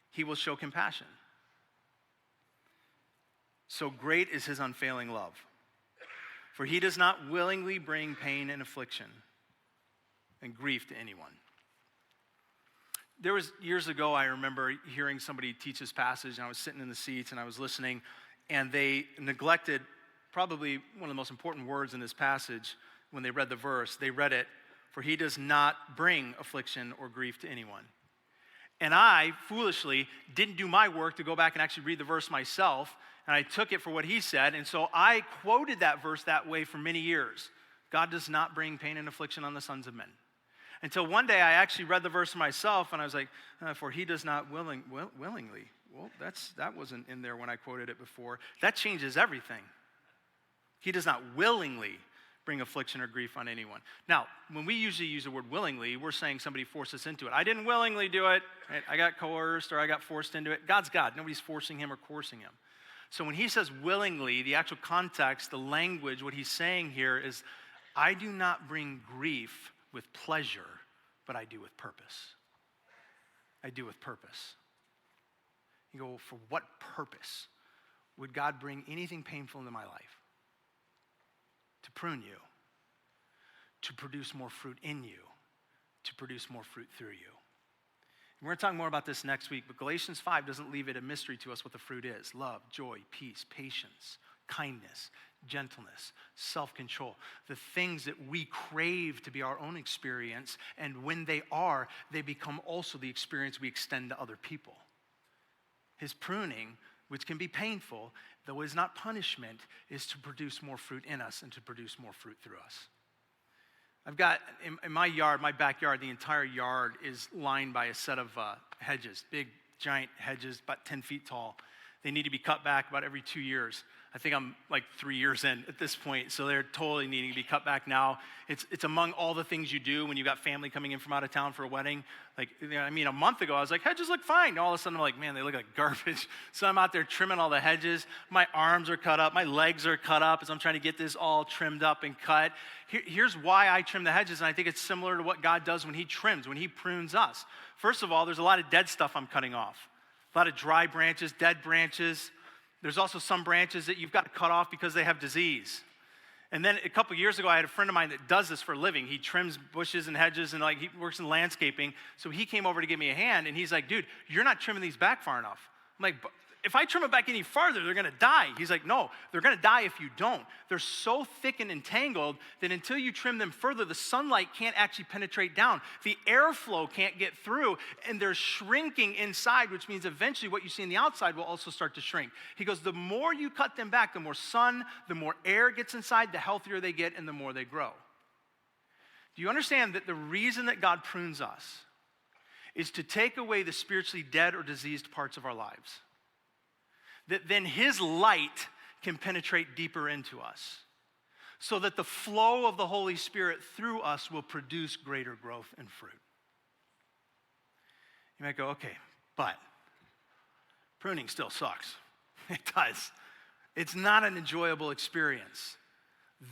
he will show compassion. So great is his unfailing love. For he does not willingly bring pain and affliction and grief to anyone. There was years ago, I remember hearing somebody teach this passage, and I was sitting in the seats and I was listening, and they neglected probably one of the most important words in this passage when they read the verse. They read it, for he does not bring affliction or grief to anyone. And I, foolishly, didn't do my work to go back and actually read the verse myself, and I took it for what he said, and so I quoted that verse that way for many years. God does not bring pain and affliction on the sons of men. Until one day I actually read the verse myself, and I was like, for he does not willingly. Well, that wasn't in there when I quoted it before. That changes everything. He does not willingly bring affliction or grief on anyone. Now, when we usually use the word willingly, we're saying somebody forced us into it. I didn't willingly do it. Right? I got coerced or I got forced into it. God's God. Nobody's forcing him or coercing him. So when he says willingly, the actual context, the language, what he's saying here is, I do not bring grief with pleasure, but I do with purpose. I do with purpose. You go, for what purpose would God bring anything painful into my life? To prune you, to produce more fruit in you, to produce more fruit through you. And we're going to talk more about this next week, but Galatians 5 doesn't leave it a mystery to us what the fruit is. Love, joy, peace, patience, kindness, gentleness, self-control. The things that we crave to be our own experience, and when they are, they become also the experience we extend to other people. His pruning, which can be painful, though is not punishment, is to produce more fruit in us and to produce more fruit through us. I've got, in my yard, my backyard, the entire yard is lined by a set of hedges, big, giant hedges, about 10 feet tall. They need to be cut back about every 2 years. I think I'm like 3 years in at this point, so they're totally needing to be cut back now. It's among all the things you do when you got family coming in from out of town for a wedding. Like, I mean, a month ago, I was like, hedges look fine. All of a sudden, I'm like, man, they look like garbage. So I'm out there trimming all the hedges. My arms are cut up. My legs are cut up as I'm trying to get this all trimmed up and cut. Here's why I trim the hedges, and I think it's similar to what God does when he trims, when he prunes us. First of all, there's a lot of dead stuff I'm cutting off. A lot of dry branches, dead branches. There's also some branches that you've got to cut off because they have disease. And then a couple years ago, I had a friend of mine that does this for a living. He trims bushes and hedges, and like he works in landscaping. So he came over to give me a hand, and he's like, dude, you're not trimming these back far enough. I'm like, if I trim them back any farther, they're going to die. He's like, no, they're going to die if you don't. They're so thick and entangled that until you trim them further, the sunlight can't actually penetrate down. The airflow can't get through, and they're shrinking inside, which means eventually what you see on the outside will also start to shrink. He goes, the more you cut them back, the more sun, the more air gets inside, the healthier they get, and the more they grow. Do you understand that the reason that God prunes us is to take away the spiritually dead or diseased parts of our lives? That then his light can penetrate deeper into us so that the flow of the Holy Spirit through us will produce greater growth and fruit. You might go, okay, but pruning still sucks. It does. It's not an enjoyable experience,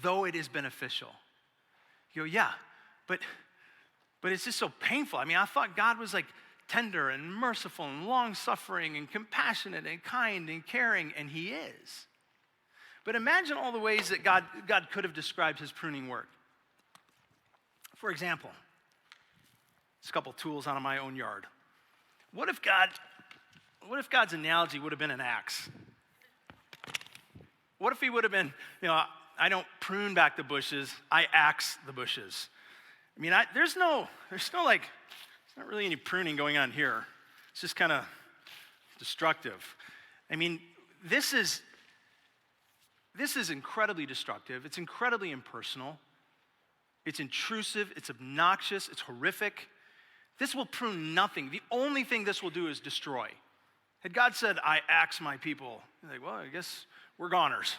though it is beneficial. You go, yeah, but it's just so painful. I mean, I thought God was like tender and merciful and long-suffering and compassionate and kind and caring, and he is. But imagine all the ways that God could have described his pruning work. For example, just a couple tools out of my own yard. What if God's analogy would have been an axe? What if he would have been, I don't prune back the bushes, I axe the bushes. I mean, there's not really any pruning going on here. It's just kind of destructive. I mean, this is incredibly destructive. It's incredibly impersonal. It's intrusive. It's obnoxious. It's horrific. This will prune nothing. The only thing this will do is destroy. Had God said, I axe my people, you're like, well, I guess we're goners.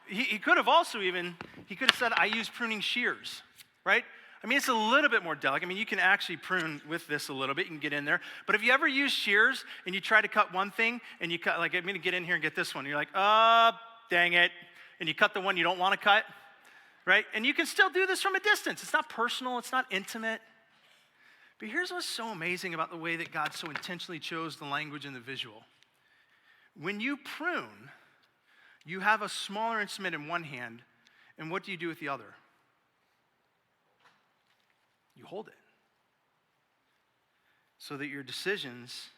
He could have also he could have said, I use pruning shears, right? I mean, it's a little bit more delicate. I mean, you can actually prune with this a little bit. You can get in there. But have you ever used shears and you try to cut one thing and you cut, like, I'm going to get in here and get this one. And you're like, dang it. And you cut the one you don't want to cut, right? And you can still do this from a distance. It's not personal, it's not intimate. But here's what's so amazing about the way that God so intentionally chose the language and the visual. When you prune, you have a smaller instrument in one hand, and what do you do with the other? You hold it. So that your decisions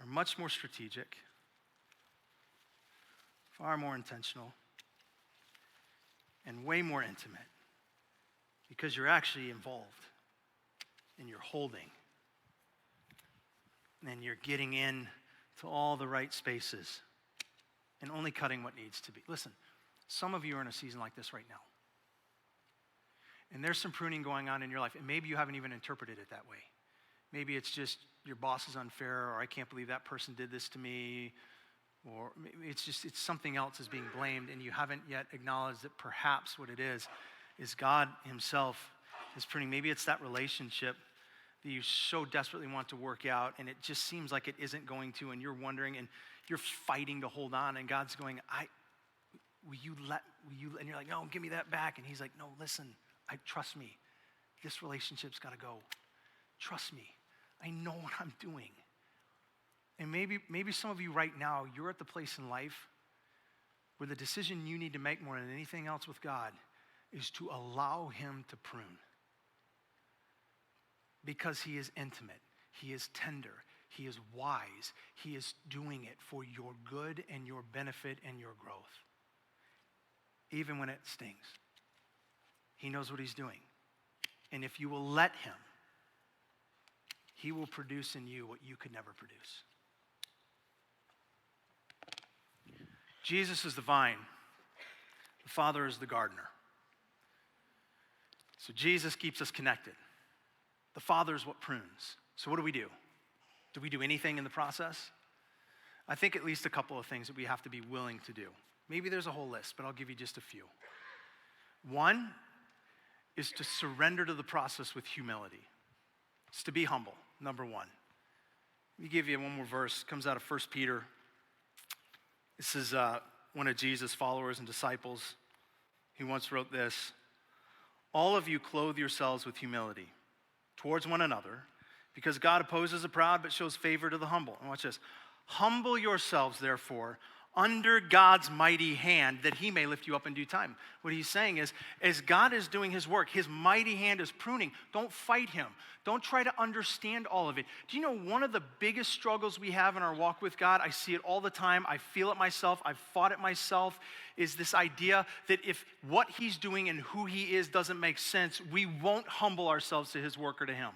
are much more strategic, far more intentional, and way more intimate, because you're actually involved, and you're holding, and you're getting in to all the right spaces, and only cutting what needs to be. Listen, some of you are in a season like this right now. And there's some pruning going on in your life, and maybe you haven't even interpreted it that way. Maybe it's just your boss is unfair, or I can't believe that person did this to me, or maybe it's something else is being blamed, and you haven't yet acknowledged that perhaps what it is God himself is pruning. Maybe it's that relationship that you so desperately want to work out, and it just seems like it isn't going to, and you're wondering, and you're fighting to hold on, and God's going, will you, and you're like, no, give me that back, and he's like, no, listen, trust me, this relationship's got to go. Trust me, I know what I'm doing. And maybe some of you right now, you're at the place in life where the decision you need to make more than anything else with God is to allow him to prune. Because he is intimate, he is tender, he is wise, he is doing it for your good and your benefit and your growth. Even when it stings. He knows what he's doing. And if you will let him, he will produce in you what you could never produce. Jesus is the vine. The Father is the gardener. So Jesus keeps us connected. The Father is what prunes. So what do we do? Do we do anything in the process? I think at least a couple of things that we have to be willing to do. Maybe there's a whole list, but I'll give you just a few. One is to surrender to the process with humility. It's to be humble, number one. Let me give you one more verse. It comes out of 1 Peter. This is one of Jesus' followers and disciples. He once wrote this: all of you clothe yourselves with humility towards one another, because God opposes the proud but shows favor to the humble. And watch this. Humble yourselves, therefore, under God's mighty hand, that he may lift you up in due time. What he's saying is, as God is doing his work, his mighty hand is pruning. Don't fight him. Don't try to understand all of it. Do you know one of the biggest struggles we have in our walk with God? I see it all the time. I feel it myself. I've fought it myself. Is this idea that if what he's doing and who he is doesn't make sense, we won't humble ourselves to his work or to him.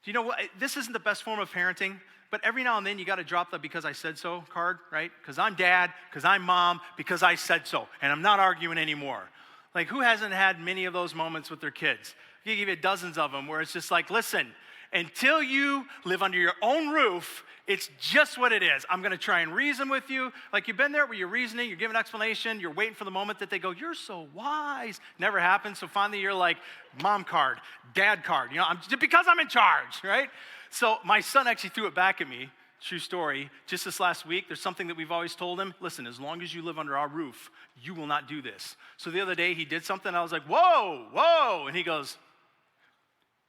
Do you know what? This isn't the best form of parenting. But every now and then you got to drop the because I said so card, right? Because I'm dad, because I'm mom, because I said so. And I'm not arguing anymore. Like, who hasn't had many of those moments with their kids? I can give you dozens of them where it's just like, listen, until you live under your own roof, it's just what it is. I'm going to try and reason with you. Like, you've been there where you're reasoning, you're giving an explanation, you're waiting for the moment that they go, you're so wise. Never happens. So finally you're like, mom card, dad card. You know, because I'm in charge, right? So my son actually threw it back at me, true story, just this last week. There's something that we've always told him. Listen, as long as you live under our roof, you will not do this. So the other day he did something. I was like, whoa. And he goes,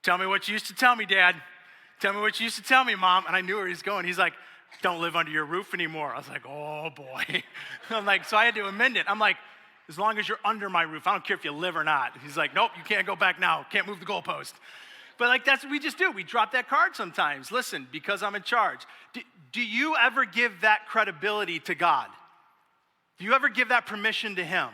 tell me what you used to tell me, Dad. Tell me what you used to tell me, Mom. And I knew where he's going. He's like, don't live under your roof anymore. I was like, oh boy. I'm like, so I had to amend it. I'm like, as long as you're under my roof, I don't care if you live or not. He's like, nope, you can't go back now. Can't move the goalpost. But like, that's what we just do. We drop that card sometimes. Listen, because I'm in charge. Do you ever give that credibility to God? Do you ever give that permission to him?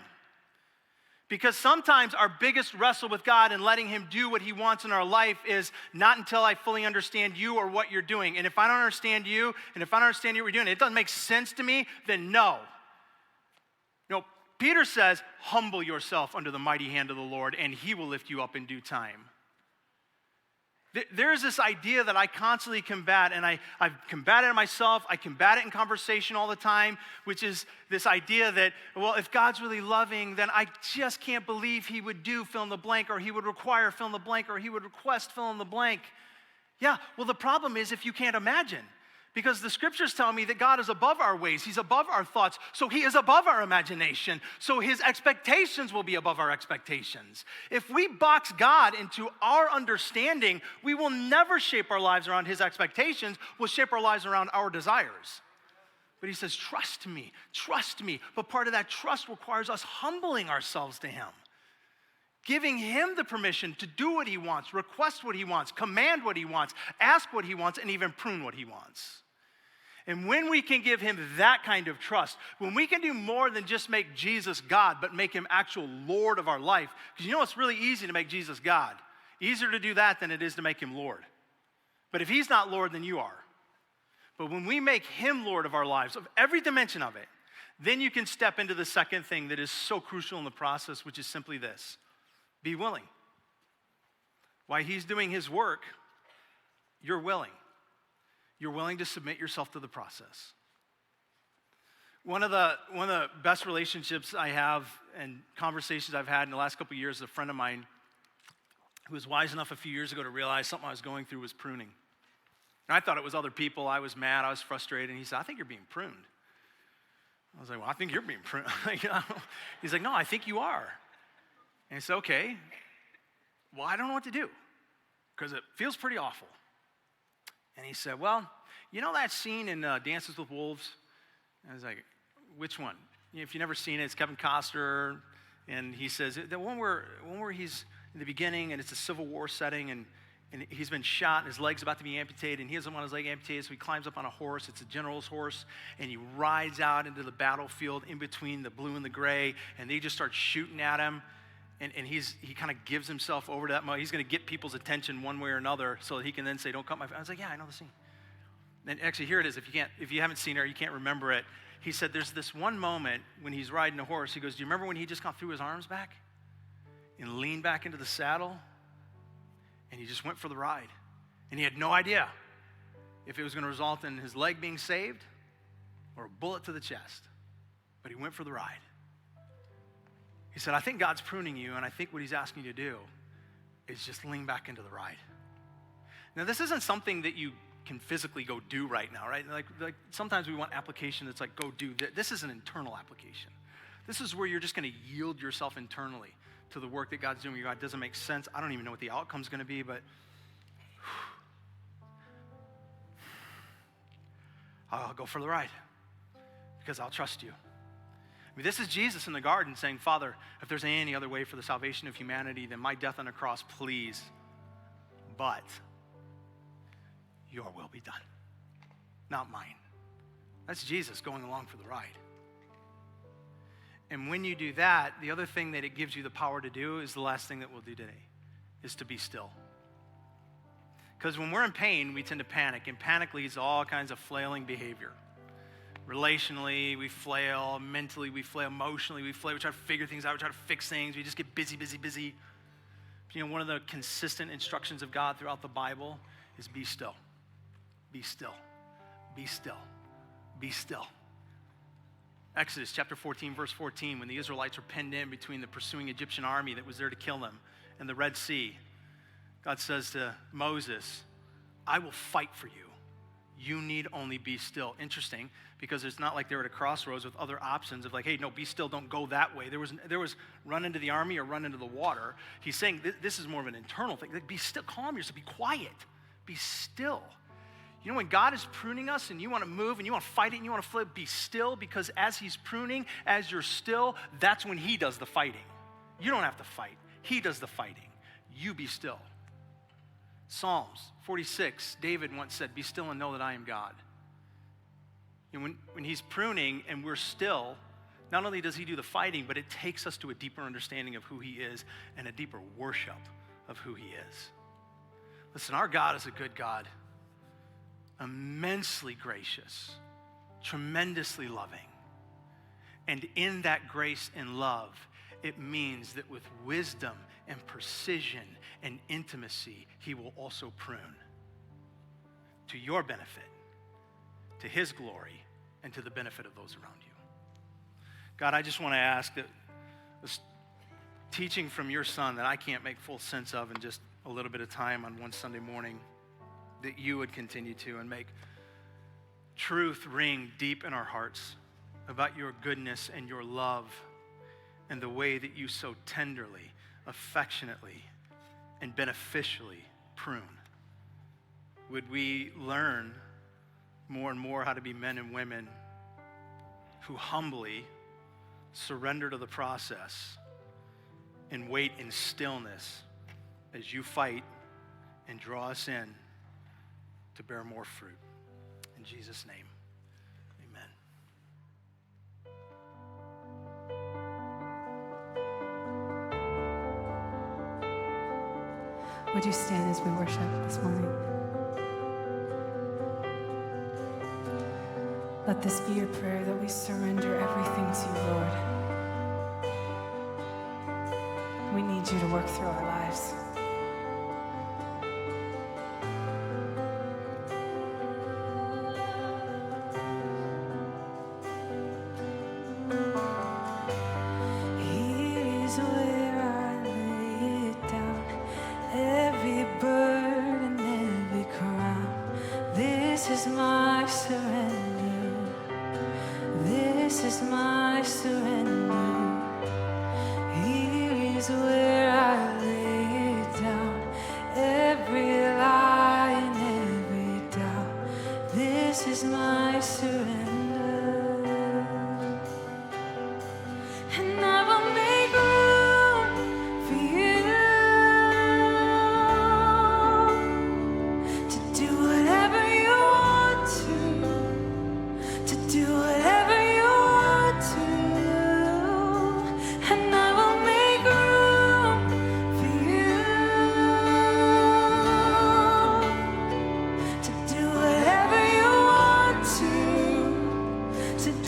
Because sometimes our biggest wrestle with God and letting him do what he wants in our life is not until I fully understand you or what you're doing. And if I don't understand you, and if I don't understand you what you're doing, it doesn't make sense to me, then no. No, Peter says, humble yourself under the mighty hand of the Lord, and he will lift you up in due time. There's this idea that I constantly combat, and I've combated it myself, I combat it in conversation all the time, which is this idea that, well, if God's really loving, then I just can't believe he would do fill in the blank, or he would require fill in the blank, or he would request fill in the blank. Yeah, well, the problem is if you can't imagine. Because the scriptures tell me that God is above our ways. He's above our thoughts. So he is above our imagination. So his expectations will be above our expectations. If we box God into our understanding, we will never shape our lives around his expectations. We'll shape our lives around our desires. But he says, trust me, trust me. But part of that trust requires us humbling ourselves to him. Giving him the permission to do what he wants, request what he wants, command what he wants, ask what he wants, and even prune what he wants. And when we can give him that kind of trust, when we can do more than just make Jesus God, but make him actual Lord of our life, because you know it's really easy to make Jesus God. Easier to do that than it is to make him Lord. But if he's not Lord, then you are. But when we make him Lord of our lives, of every dimension of it, then you can step into the second thing that is so crucial in the process, which is simply this: be willing. While he's doing his work, you're willing. You're willing to submit yourself to the process. One of the best relationships I have and conversations I've had in the last couple of years is a friend of mine who was wise enough a few years ago to realize something I was going through was pruning. And I thought it was other people. I was mad. I was frustrated. And he said, I think you're being pruned. I was like, well, I think you're being pruned. He's like, no, I think you are. And I said, okay, well, I don't know what to do because it feels pretty awful. And he said, well, you know that scene in Dances with Wolves? And I was like, which one? If you've never seen it, it's Kevin Costner. And he says, the one where he's in the beginning and it's a Civil War setting and he's been shot and his leg's about to be amputated and he doesn't want his leg amputated, so he climbs up on a horse. It's a general's horse. And he rides out into the battlefield in between the blue and the gray. And they just start shooting at him. And he kind of gives himself over to that. He's going to get people's attention one way or another so that he can then say, don't cut my face. I was like, yeah, I know the scene. And actually, here it is. If you haven't seen it or you can't remember it, he said there's this one moment when he's riding a horse. He goes, do you remember when he just kind of threw his arms back and leaned back into the saddle? And he just went for the ride. And he had no idea if it was going to result in his leg being saved or a bullet to the chest. But he went for the ride. He said, I think God's pruning you, and I think what he's asking you to do is just lean back into the ride. Now, this isn't something that you can physically go do right now, right? Like sometimes we want application that's like, go do this. This is an internal application. This is where you're just going to yield yourself internally to the work that God's doing. God, doesn't make sense. I don't even know what the outcome's going to be, but I'll go for the ride because I'll trust you. I mean, this is Jesus in the garden saying, Father, if there's any other way for the salvation of humanity than my death on the cross, please. But your will be done, not mine. That's Jesus going along for the ride. And when you do that, the other thing that it gives you the power to do is the last thing that we'll do today, is to be still. Because when we're in pain, we tend to panic, and panic leads to all kinds of flailing behavior. Relationally, we flail. Mentally, we flail. Emotionally, we flail. We try to figure things out. We try to fix things. We just get busy, busy, busy. You know, one of the consistent instructions of God throughout the Bible is be still. Be still. Be still. Be still. Exodus chapter 14, verse 14, when the Israelites were penned in between the pursuing Egyptian army that was there to kill them and the Red Sea, God says to Moses, I will fight for you. You need only be still. Interesting, because it's not like they were at a crossroads with other options of like, hey, no, be still, don't go that way. There was run into the army or run into the water. He's saying this is more of an internal thing. Like, be still, calm yourself, be quiet, be still. You know, when God is pruning us and you want to move and you want to fight it and you want to flip, be still, because as he's pruning, as you're still, that's when he does the fighting. You don't have to fight. He does the fighting. You be still. Psalms 46, David once said, be still and know that I am God. And when he's pruning and we're still, not only does he do the fighting, but it takes us to a deeper understanding of who he is and a deeper worship of who he is. Listen, our God is a good God, immensely gracious, tremendously loving. And in that grace and love, it means that with wisdom and precision and intimacy, he will also prune to your benefit, to his glory, and to the benefit of those around you. God, I just want to ask that this teaching from your son that I can't make full sense of in just a little bit of time on one Sunday morning, that you would continue to and make truth ring deep in our hearts about your goodness and your love and the way that you so tenderly, affectionately, and beneficially prune. Would we learn more and more how to be men and women who humbly surrender to the process and wait in stillness as you fight and draw us in to bear more fruit. In Jesus' name, amen. Would you stand as we worship this morning? Let this be your prayer, that we surrender everything to you, Lord. We need you to work through our lives. Here is where I lay it down, every burden, every crown. This is my surrender. This is my surrender. Here is where I lay it down, every lie and every doubt. This is my surrender. And I will make room for you to do whatever you want to do whatever you want to. And I will make room for you to do whatever you want to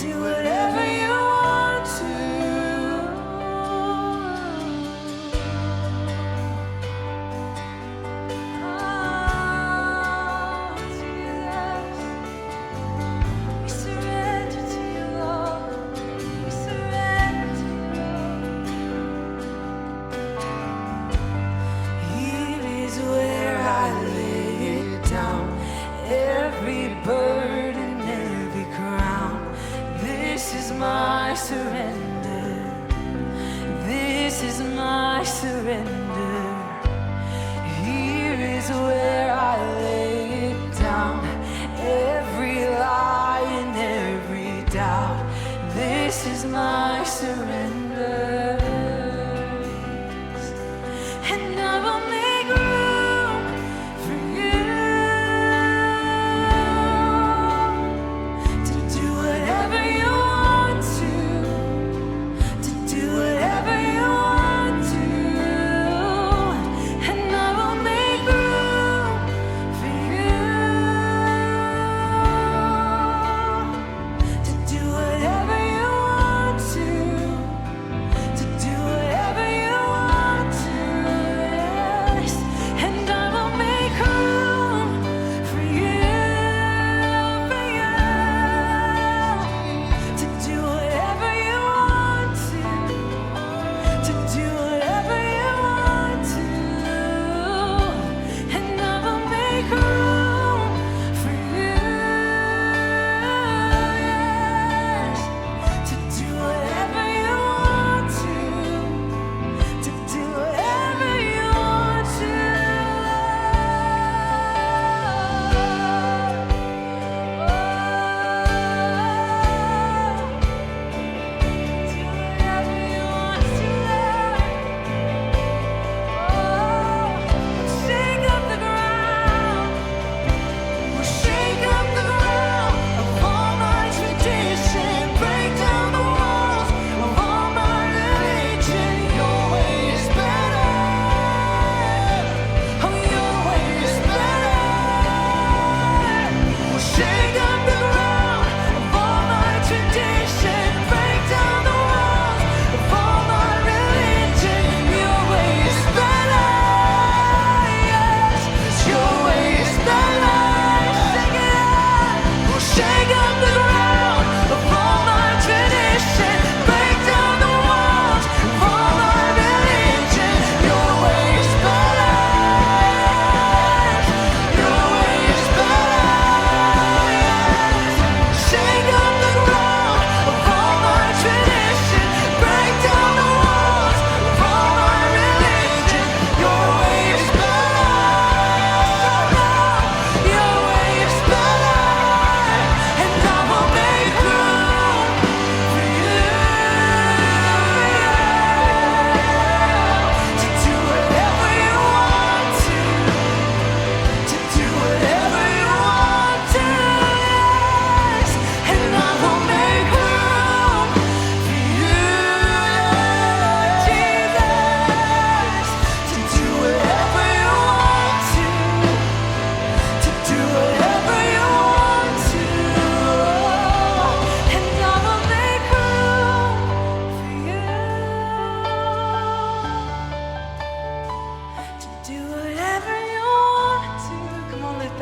do whatever you want to. Oh, Jesus, we surrender to you, Lord. We surrender to you. Here is where I lay it down, every burden, every crown. This is my surrender. This is my surrender. Here is where I lay it down, every lie and every doubt. This is my surrender. And I will make room for you to do whatever you want to do whatever you want to.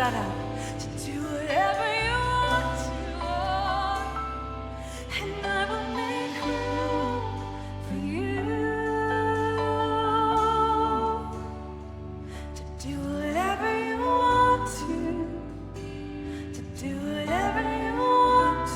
to do whatever you want to, Lord, and I will make room for you to do whatever you want to do whatever you want to.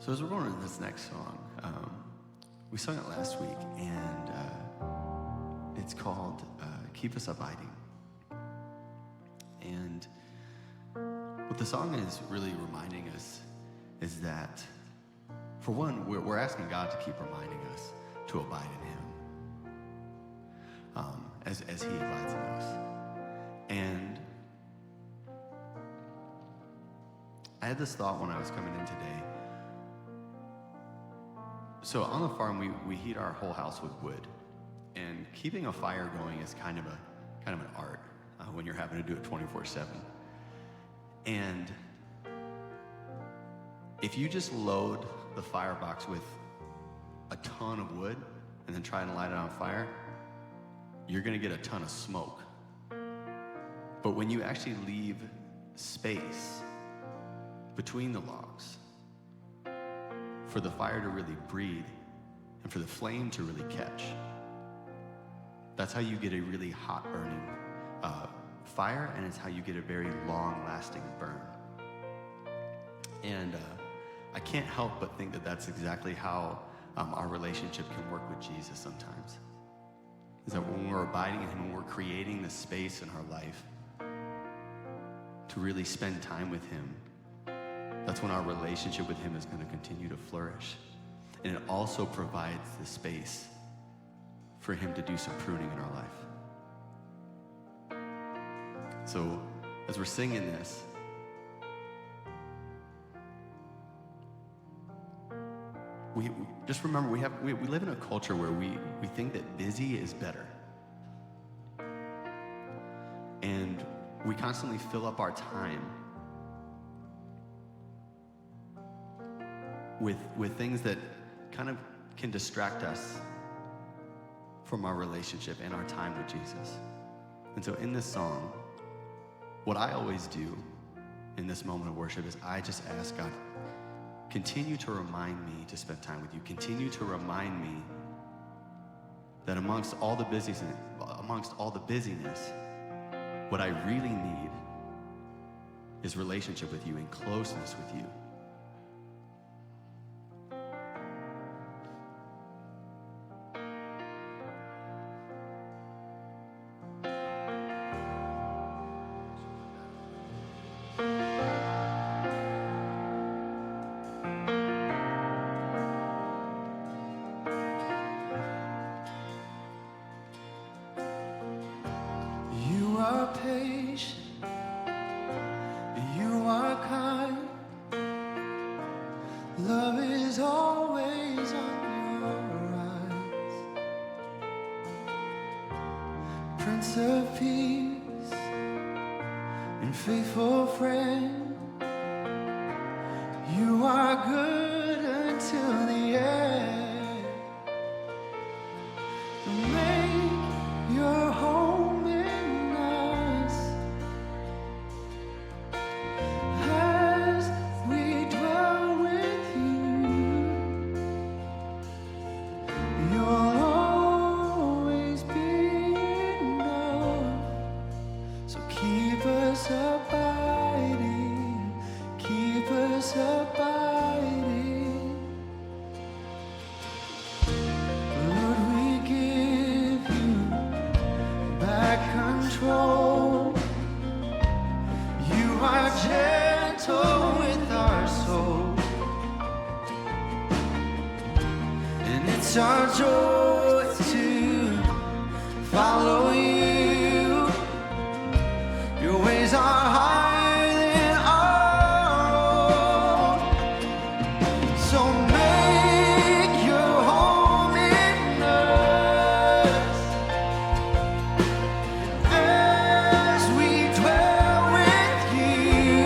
So as we're going into this next song, we sung it last week, and it's called Keep Us Abiding. And what the song is really reminding us is that, for one, we're asking God to keep reminding us to abide in Him as He abides in us. And I had this thought when I was coming in today. So on the farm, we heat our whole house with wood, and keeping a fire going is kind of an art when you're having to do it 24/7. And if you just load the firebox with a ton of wood and then try and light it on fire, you're gonna get a ton of smoke. But when you actually leave space between the logs for the fire to really breathe and for the flame to really catch, that's how you get a really hot burning fire, and it's how you get a very long-lasting burn. And I can't help but think that that's exactly how our relationship can work with Jesus sometimes. Is that when we're abiding in Him, when we're creating the space in our life to really spend time with Him, that's when our relationship with Him is going to continue to flourish. And it also provides the space for Him to do some pruning in our life. So as we're singing this, we just remember we live in a culture where we think that busy is better. And we constantly fill up our time with things that kind of can distract us from our relationship and our time with Jesus. And so in this song, what I always do in this moment of worship is I just ask God, continue to remind me to spend time with you. Continue to remind me that amongst all the busyness, what I really need is relationship with you and closeness with you. You are patient, you are kind. Love is always on your eyes. Prince of Peace and faithful friend, you are good until the end. Make your home in us as we dwell with you. You'll always be enough. So keep us abiding, keep us abiding. Lord, we give you back control. You are gentle with our soul, and it's our joy to follow you. Your ways are higher than our own. So make your home in us as we dwell with you.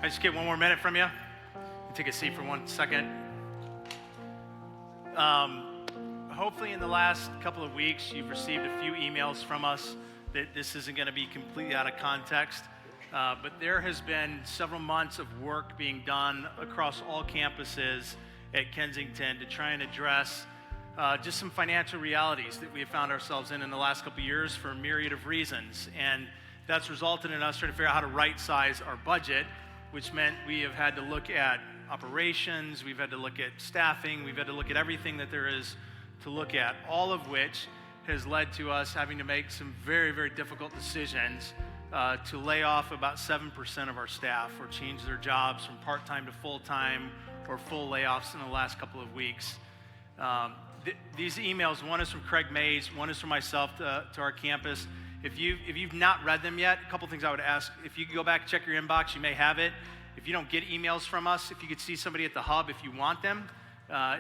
I just get one more minute from you? Take a seat for 1 second. Hopefully in the last couple of weeks, you've received a few emails from us that this isn't going to be completely out of context. But there has been several months of work being done across all campuses at Kensington to try and address just some financial realities that we have found ourselves in the last couple of years for a myriad of reasons. And that's resulted in us trying to figure out how to right-size our budget, which meant we have had to look at operations, we've had to look at staffing, we've had to look at everything that there is to look at, all of which has led to us having to make some very, very difficult decisions to lay off about 7% of our staff or change their jobs from part-time to full-time or full layoffs in the last couple of weeks. These emails, one is from Craig Mays, one is from myself to our campus. If you've not read them yet, a couple things I would ask. If you could go back and check your inbox, you may have it. If you don't get emails from us, if you could see somebody at the hub if you want them,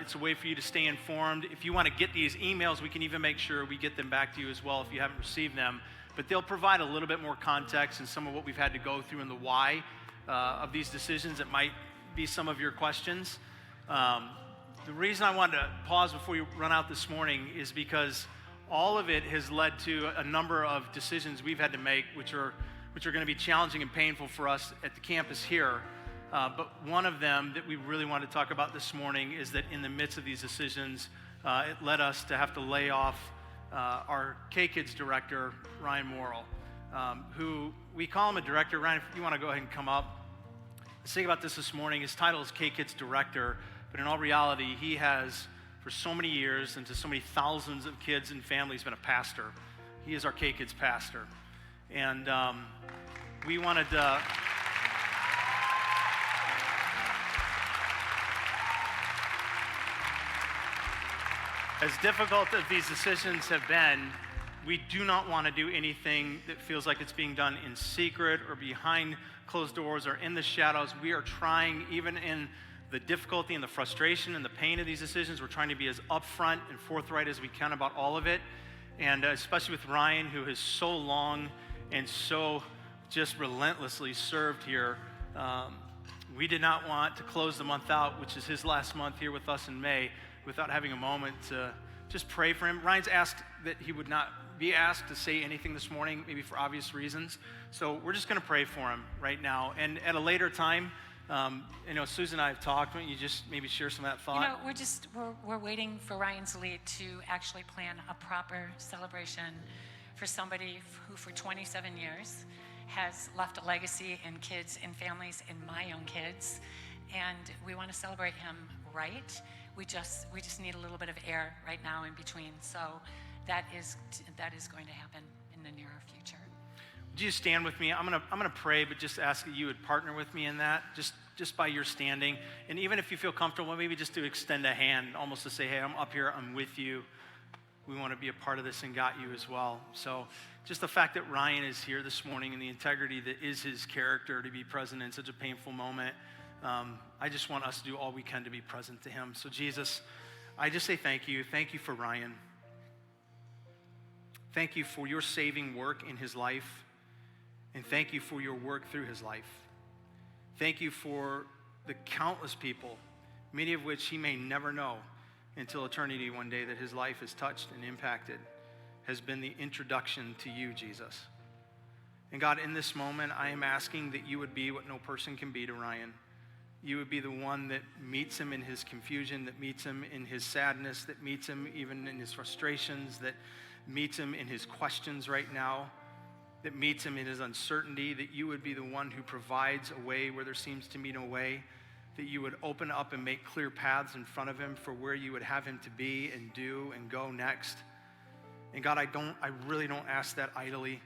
it's a way for you to stay informed. If you want to get these emails, we can even make sure we get them back to you as well if you haven't received them. But they'll provide a little bit more context and some of what we've had to go through and the why of these decisions. It might be some of your questions. The reason I wanted to pause before we run out this morning is because all of it has led to a number of decisions we've had to make, which are going to be challenging and painful for us at the campus here. But one of them that we really want to talk about this morning is that in the midst of these decisions, it led us to have to lay off our K-Kids director, Ryan Morrill, who we call him a director. Ryan, if you want to go ahead and come up. Let's think about this morning. His title is K-Kids director, but in all reality, he has, for so many years and to so many thousands of kids and families, been a pastor. He is our K-Kids pastor. And we wanted to... As difficult as these decisions have been, we do not want to do anything that feels like it's being done in secret or behind closed doors or in the shadows. We are trying, even in the difficulty and the frustration and the pain of these decisions, we're trying to be as upfront and forthright as we can about all of it. And especially with Ryan, who has so long and so just relentlessly served here, we did not want to close the month out, which is his last month here with us in May, without having a moment to just pray for him. Ryan's asked that he would not be asked to say anything this morning, maybe for obvious reasons. So we're just going to pray for him right now. And at a later time, Susan and I have talked. Why don't you just maybe share some of that thought? We're waiting for Ryan's lead to actually plan a proper celebration for somebody who for 27 years has left a legacy in kids and families and my own kids. And we want to celebrate him right. We just need a little bit of air right now in between. So that is going to happen in the near future. Would you stand with me? I'm gonna pray, but just ask that you would partner with me in that, just by your standing. And even if you feel comfortable, maybe just to extend a hand, almost to say, hey, I'm up here, I'm with you. We want to be a part of this and got you as well. So just the fact that Ryan is here this morning and the integrity that is his character to be present in such a painful moment, I just want us to do all we can to be present to him. So Jesus, I just say thank you. Thank you for Ryan. Thank you for your saving work in his life. And thank you for your work through his life. Thank you for the countless people, many of which he may never know until eternity one day, that his life is touched and impacted, has been the introduction to you, Jesus. And God, in this moment, I am asking that you would be what no person can be to Ryan. You would be the one that meets him in his confusion, that meets him in his sadness, that meets him even in his frustrations, that meets him in his questions right now, that meets him in his uncertainty, that you would be the one who provides a way where there seems to be no way, that you would open up and make clear paths in front of him for where you would have him to be and do and go next. And God, I really don't ask that idly.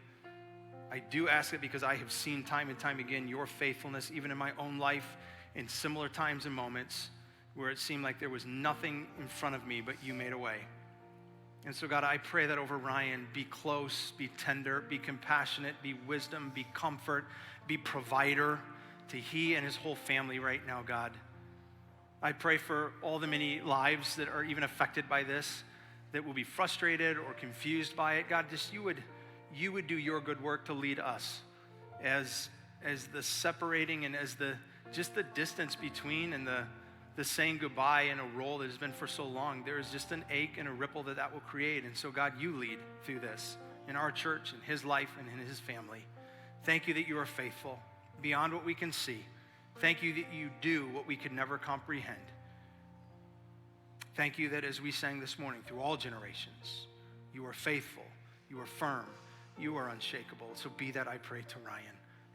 I do ask it because I have seen time and time again your faithfulness, even in my own life, in similar times and moments where it seemed like there was nothing in front of me, but you made a way. And so, God, I pray that over Ryan, be close, be tender, be compassionate, be wisdom, be comfort, be provider to he and his whole family right now, God. I pray for all the many lives that are even affected by this, that will be frustrated or confused by it. God, just you would do your good work to lead us as the separating and as the just the distance between and the saying goodbye in a role that has been for so long. There is just an ache and a ripple that will create. And so, God, you lead through this in our church, in his life, and in his family. Thank you that you are faithful beyond what we can see. Thank you that you do what we could never comprehend. Thank you that as we sang this morning, through all generations, you are faithful, you are firm, you are unshakable. So be that, I pray, to Ryan,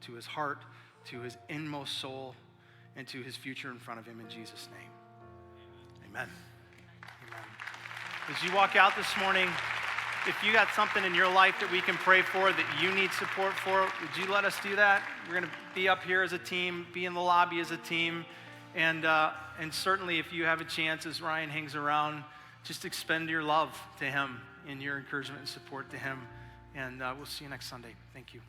to his heart, to his inmost soul, and to his future in front of him, in Jesus' name. Amen. Amen. As you walk out this morning, if you got something in your life that we can pray for, that you need support for, would you let us do that? We're going to be up here as a team, be in the lobby as a team, and certainly if you have a chance, as Ryan hangs around, just expend your love to him and your encouragement and support to him. And we'll see you next Sunday. Thank you.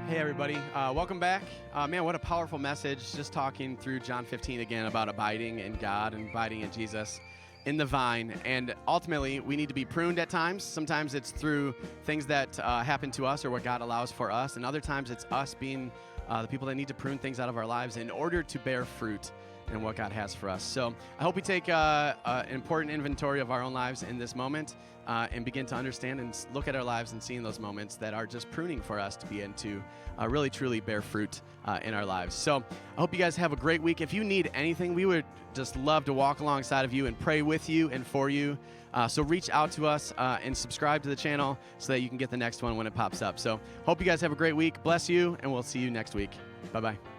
Hey everybody, welcome back. Man, what a powerful message, just talking through John 15 again about abiding in God and abiding in Jesus, in the vine. And ultimately, we need to be pruned at times. Sometimes it's through things that happen to us or what God allows for us. And other times it's us being the people that need to prune things out of our lives in order to bear fruit in what God has for us. So I hope we take an important inventory of our own lives in this moment and begin to understand and look at our lives and seeing those moments that are just pruning for us to be able to really, truly bear fruit in our lives. So I hope you guys have a great week. If you need anything, we would just love to walk alongside of you and pray with you and for you. So reach out to us and subscribe to the channel so that you can get the next one when it pops up. So hope you guys have a great week. Bless you, and we'll see you next week. Bye-bye.